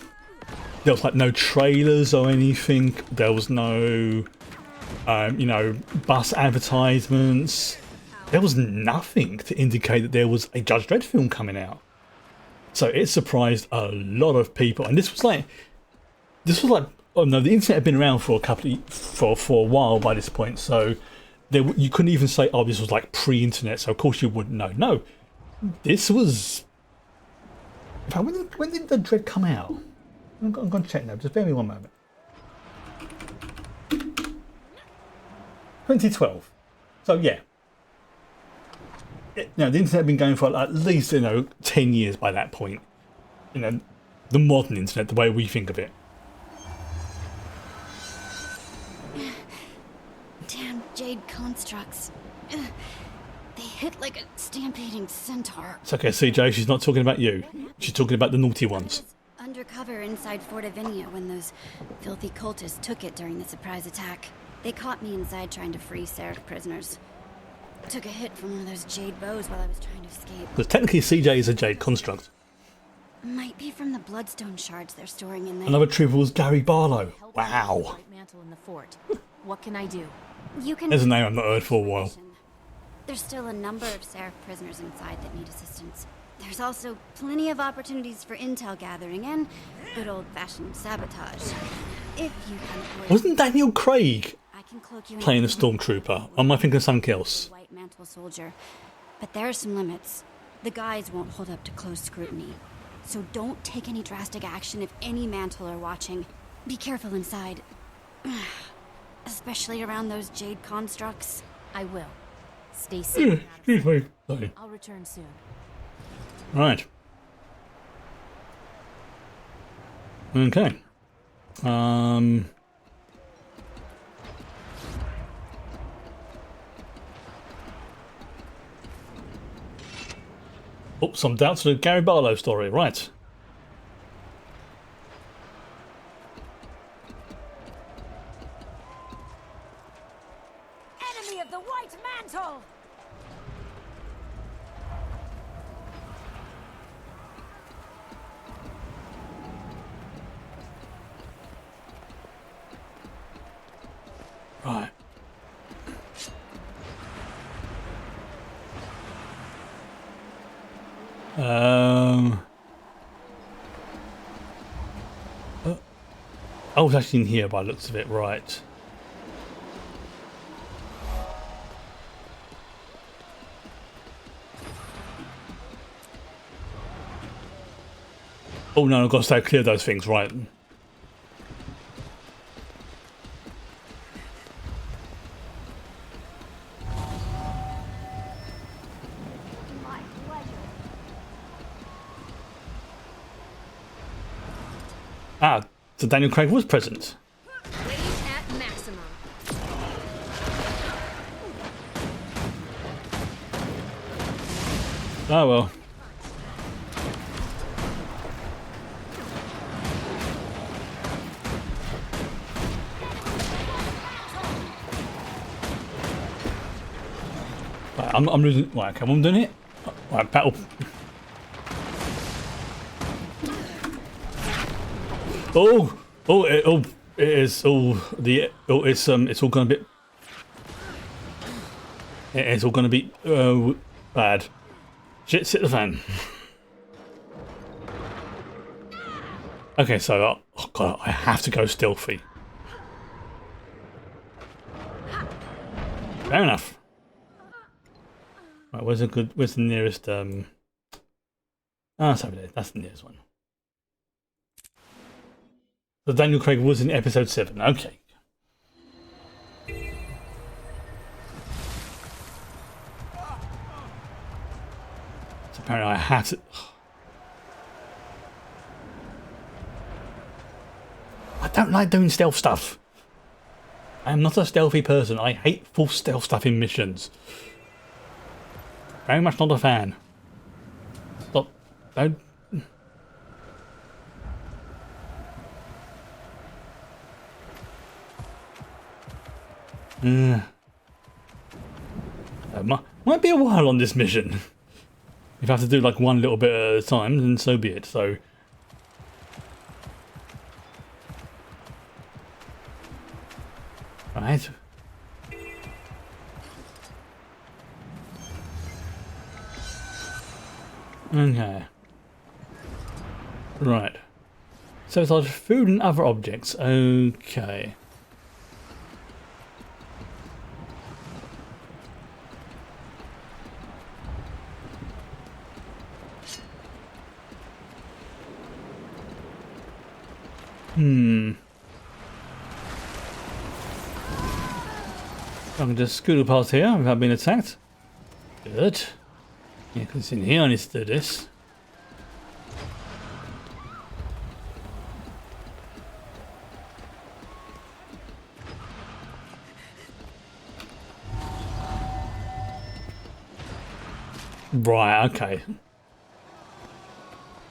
There was like no trailers or anything. There was no, bus advertisements. There was nothing to indicate that there was a Judge Dredd film coming out. So it surprised a lot of people, and this was like, oh no, the internet had been around for a while by this point, so you couldn't even say, oh, this was like pre-internet, so of course you wouldn't know. No, this was. In fact, when did the Dredd come out? I'm going to check now. Just bear with me one moment. 2012. So yeah. The internet had been going for at least 10 years by that point. The modern internet, the way we think of it. Damn jade constructs. They hit like a stampeding centaur. It's okay, CJ. She's not talking about you. She's talking about the naughty ones. Undercover inside Fort Avinia when those filthy cultists took it during the surprise attack. They caught me inside trying to free Seraph prisoners. Took a hit from one of those jade bows while I was trying to escape. Because technically CJ is a jade construct. Might be from the bloodstone shards they're storing in there. Another trooper was Gary Barlow. Wow. Mantle in the fort. What can I do? You can. There's a name I've not heard for a while. There's still a number of Seraph prisoners inside that need assistance. There's also plenty of opportunities for intel gathering and good old-fashioned sabotage. If you can avoid. Wasn't Daniel Craig I can cloak you in playing a stormtrooper? Or am I thinking of something else? White mantle soldier, but there are some limits. The guys won't hold up to close scrutiny, so don't take any drastic action if any mantle are watching. Be careful inside, especially around those jade constructs. I will. Stay safe. Excuse me. Sorry. I'll return soon. Right. Okay. Oh, some doubts to the Gary Barlow story. Right. Enemy of the white mantle! Right. I was actually in here by the looks of it, right. Oh no, I've got to stay clear of those things, right. Ah, so Daniel Craig was present. Rage at maximum. Oh well. Right, I'm losing. Right, okay, I'm doing it. Right, battle. It is it's all gonna be. It's all gonna be bad. Shit, hit the fan. Okay, so oh god, I have to go stealthy. Fair enough. Right, where's the nearest it's over there. That's the nearest one. So Daniel Craig was in episode 7. Okay. Apparently I have to... I don't like doing stealth stuff. I am not a stealthy person. I hate full stealth stuff in missions. Very much not a fan. Stop. Don't... Might be a while on this mission. If I have to do like one little bit at a time, then so be it. So, right. Okay. Right. So it's like food and other objects. Okay. I can just scoot past here without being attacked. Good. Yeah, because it's in here I need to do this. Right, okay.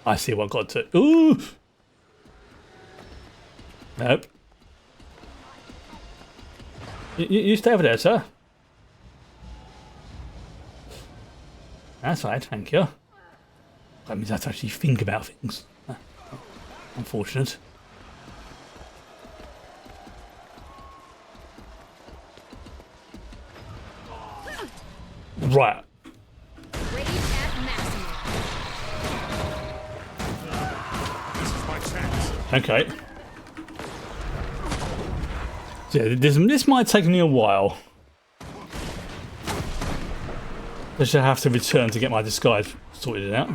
I see what I've got to... Ooh! Nope. You stay over there, sir. That's right, thank you. That means I have to actually think about things. Unfortunate. Right. This is my chance. Okay. Yeah, this might take me a while. I should have to return to get my disguise sorted out.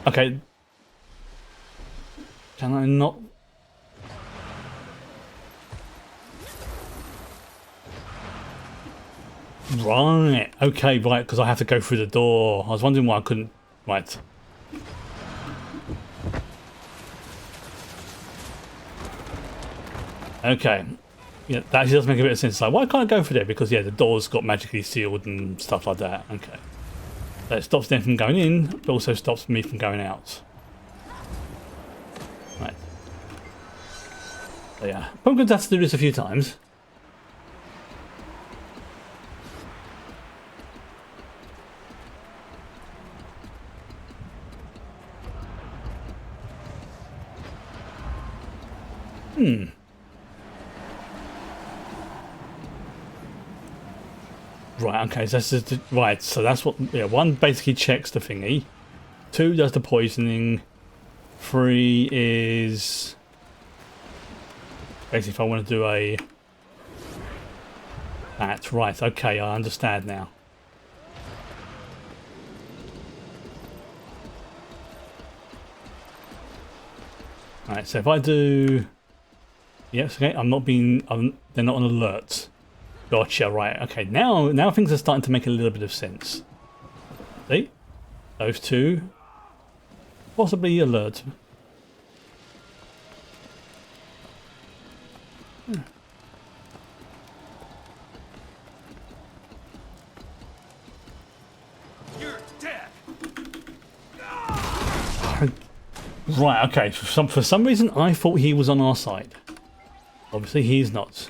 Okay. Can I not? Right. Okay, right, because I have to go through the door. I was wondering why I couldn't. Right. Okay. Yeah, that actually does make a bit of sense. Like, why can't I go through there? Because, yeah, the door's got magically sealed and stuff like that. Okay. So it stops them from going in, but also stops me from going out. Right. So, yeah. I'm going to have to do this a few times. Right, okay, so that's just, right, so that's what, yeah, 1 basically checks the thingy, 2 does the poisoning, 3 is, basically if I want to do a, that's right, okay, I understand now. Right, so if I do, yes, okay, they're not on alert. Gotcha, right, okay, now things are starting to make a little bit of sense. See? Those 2. Possibly alert. You're dead. Right, okay, for some reason I thought he was on our side. Obviously he's not.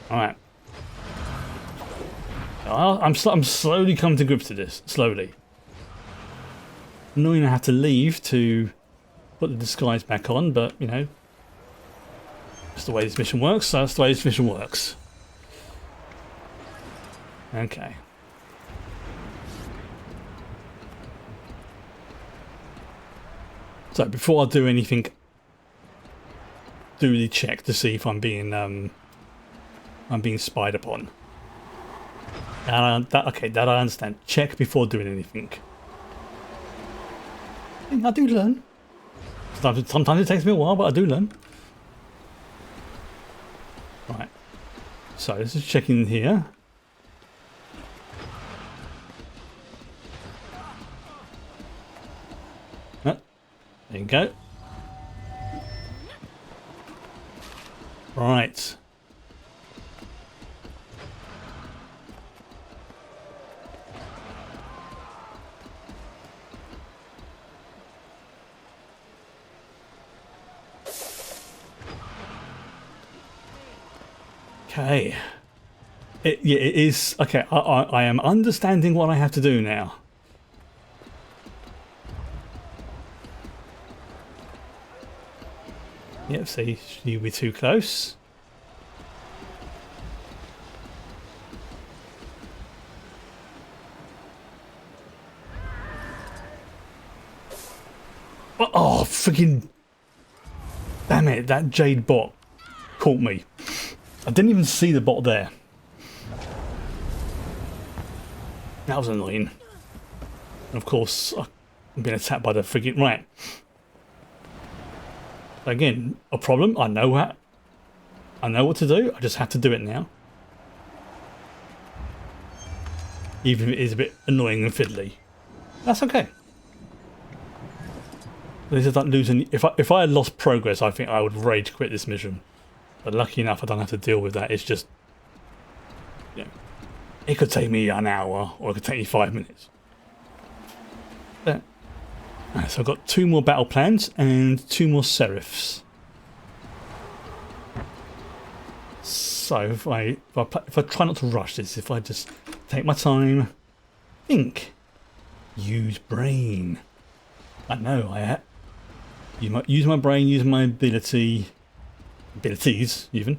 Alright. I'm slowly coming to grips with this. Slowly. Annoying I have to leave to put the disguise back on, but, you know. That's the way this mission works, so that's the way this mission works. Okay. So, before I do anything, do the check to see if I'm being spied upon. And that I understand. Check before doing anything. I do learn. Sometimes it takes me a while, but I do learn. Right. So let's just check in here. Oh, there you go. Right. Okay. Yeah, it is. Okay, I am understanding what I have to do now. Yep, see, you'll be too close. Oh, freaking... Damn it, that Jade bot caught me. I didn't even see the bot there. That was annoying. And of course, I'm being attacked by the friggin' right. Again, a problem. I know what to do. I just have to do it now. Even if it is a bit annoying and fiddly. That's okay. This is like losing. If I had lost progress, I think I would rage quit this mission. But lucky enough, I don't have to deal with that. It's just, you know, it could take me an hour, or it could take me 5 minutes. There. Right, so I've got 2 more battle plans and 2 more serifs. So if I try not to rush this, if I just take my time, think, use brain. I know use my brain, use my abilities even.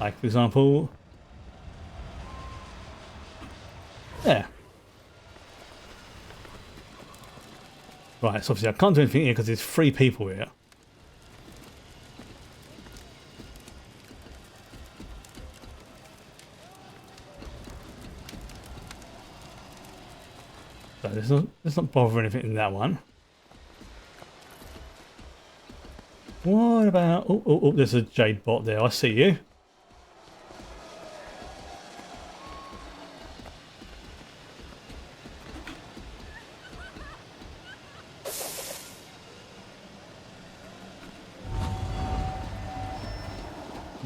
Like for example, there. Right, so obviously I can't do anything here because there's 3 people here. So let's not bother anything in that one. What about... Oh, there's a Jade bot there. I see you.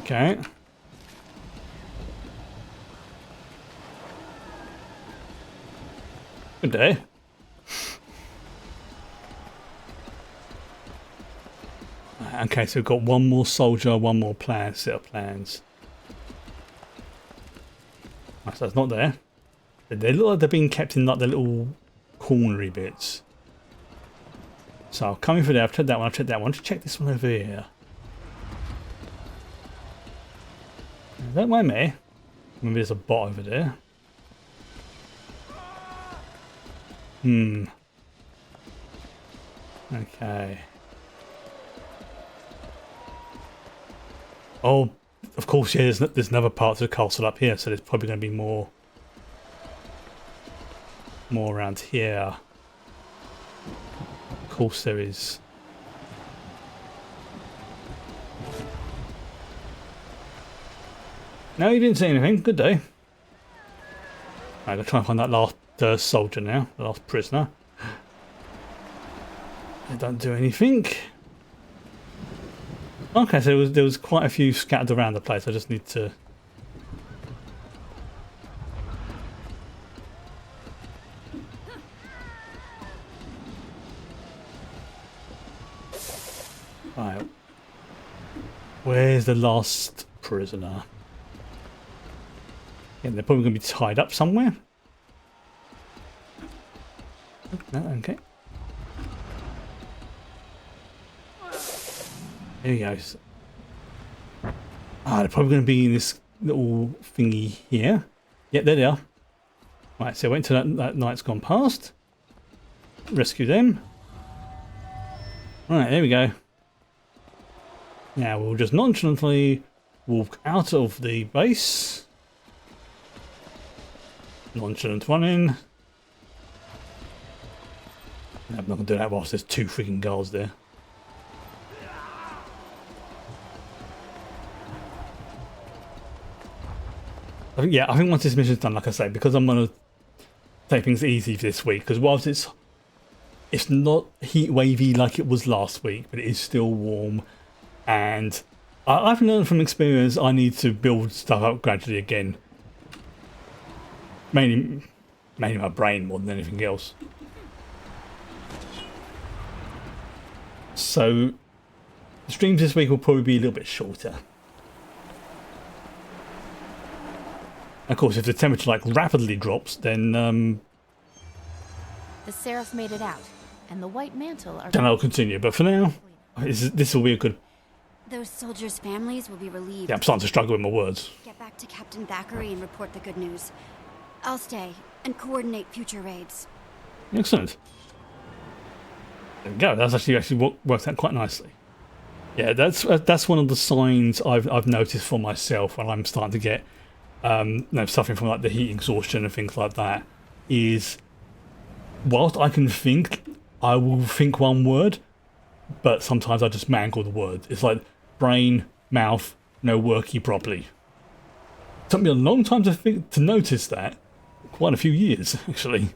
Okay. Good day. Okay, so we've got 1 more soldier, 1 more set of plans. Right, so it's not there. They look like they're being kept in like the little cornery bits. So I'll come in for there. I've checked that one. I've checked that one. Just check this one over here. Don't mind me. Maybe there's a bot over there. Okay. Oh, of course, yeah, there's another part to the castle up here, so there's probably going to be more around here. Of course there is. No, you didn't see anything. Good day. I'm going to try and find that last soldier now, the last prisoner. They don't do anything. Okay, so there was quite a few scattered around the place. I just need to... Right. Where's the last prisoner? Yeah, they're probably going to be tied up somewhere. No, okay. There he goes. They're probably going to be in this little thingy here. Yep, there they are. Right, so wait until that night's gone past. Rescue them. Right, there we go. Now we'll just nonchalantly walk out of the base. Nonchalant running. I'm not going to do that whilst there's 2 freaking guards there. I think once this mission's done, like I say, because I'm gonna take things easy this week, because whilst it's not heat wavy like it was last week, but it is still warm, and I've learned from experience I need to build stuff up gradually again. Mainly my brain more than anything else. So the streams this week will probably be a little bit shorter. Of course, if the temperature like rapidly drops, then The Seraph made it out, and the White Mantle are... then I'll continue. But for now, this will be a good... Those soldiers' families will be relieved. Yeah, I'm starting to struggle with my words. Get back to Captain Thackeray and report the good news. I'll stay and coordinate future raids. Excellent. There we go. That's actually worked out quite nicely. Yeah, that's one of the signs I've noticed for myself when I'm starting to get suffering from like the heat exhaustion and things like that. Is whilst I can think, I will think one word, but sometimes I just mangle the word. It's like brain, mouth, no worky properly. It took me a long time to notice that. Quite a few years actually,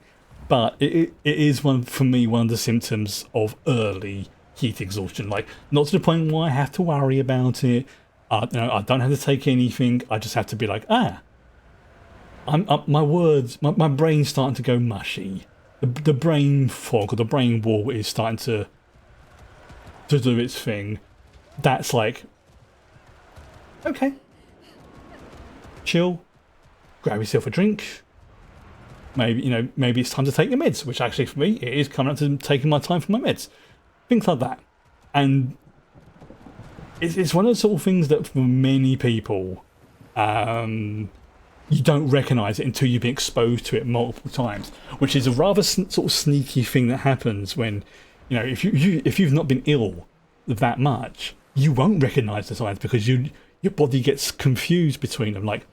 but it is for me one of the symptoms of early heat exhaustion. Like, not to the point where I have to worry about it. I don't have to take anything. I just have to be like, my words, my brain's starting to go mushy. The brain fog or the brain wall is starting to do its thing. That's like, okay, chill, grab yourself a drink. Maybe it's time to take your meds, which actually for me, it is coming up to taking my time for my meds. Things like that. And it's one of those sort of things that for many people, you don't recognise it until you've been exposed to it multiple times, which is a rather sort of sneaky thing that happens when, if you've not been ill that much, you won't recognise the signs because your body gets confused between them. Like,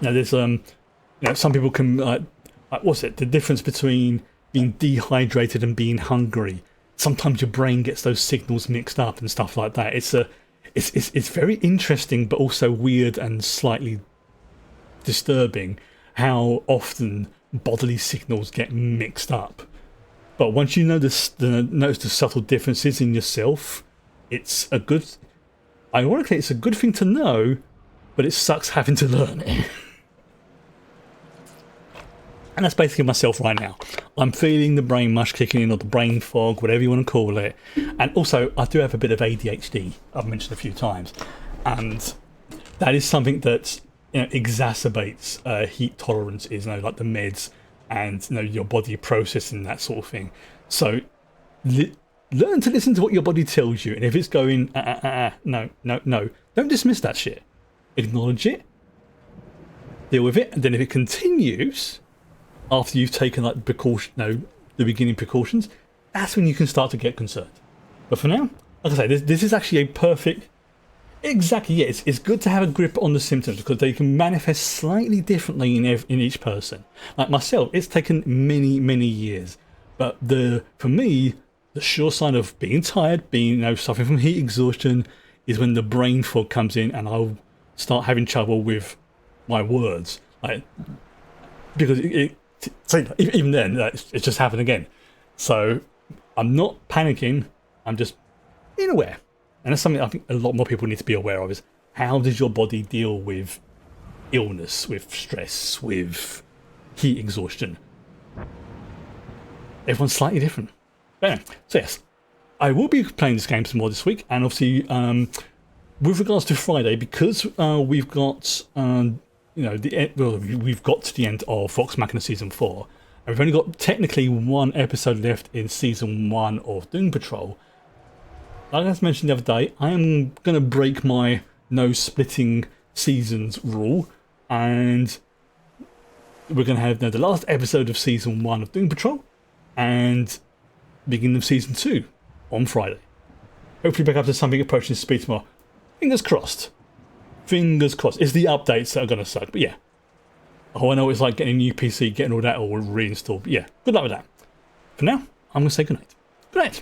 there's some people can the difference between being dehydrated and being hungry. Sometimes your brain gets those signals mixed up and stuff like that. It's very interesting, but also weird and slightly disturbing how often bodily signals get mixed up. But once you notice the subtle differences in yourself, ironically, it's a good thing to know, but it sucks having to learn it. And that's basically myself right now. I'm feeling the brain mush kicking in, or the brain fog, whatever you want to call it. And also, I do have a bit of ADHD, I've mentioned a few times. And that is something that exacerbates heat tolerances, like the meds and your body processing that sort of thing. So learn to listen to what your body tells you. And if it's going, no, don't dismiss that shit. Acknowledge it, deal with it, and then if it continues after you've taken like the beginning precautions, that's when you can start to get concerned. But for now, like I say, this is actually a perfect... Exactly, yes. It's good to have a grip on the symptoms because they can manifest slightly differently in each person. Like myself, it's taken many, many years. But for me, the sure sign of being tired, suffering from heat exhaustion, is when the brain fog comes in and I'll start having trouble with my words. Because even then, it's just happened again. So I'm not panicking, I'm just being aware. And that's something I think a lot more people need to be aware of, is how does your body deal with illness, with stress, with heat exhaustion? Everyone's slightly different. But anyway, so yes, I will be playing this game some more this week, and obviously with regards to Friday, because we've got we've got to the end of Vox Machina Season 4, and we've only got technically one episode left in Season 1 of Doom Patrol. Like I mentioned the other day, I am going to break my no splitting seasons rule, and we're going to have the last episode of Season 1 of Doom Patrol, and beginning of Season 2 on Friday. Hopefully back up to something approaching speed tomorrow. Fingers crossed. Fingers crossed. It's the updates that are going to suck, but yeah. Oh, I know it's like getting a new PC, getting all that all reinstalled, but yeah, good luck with that. For now, I'm going to say goodnight. Good night.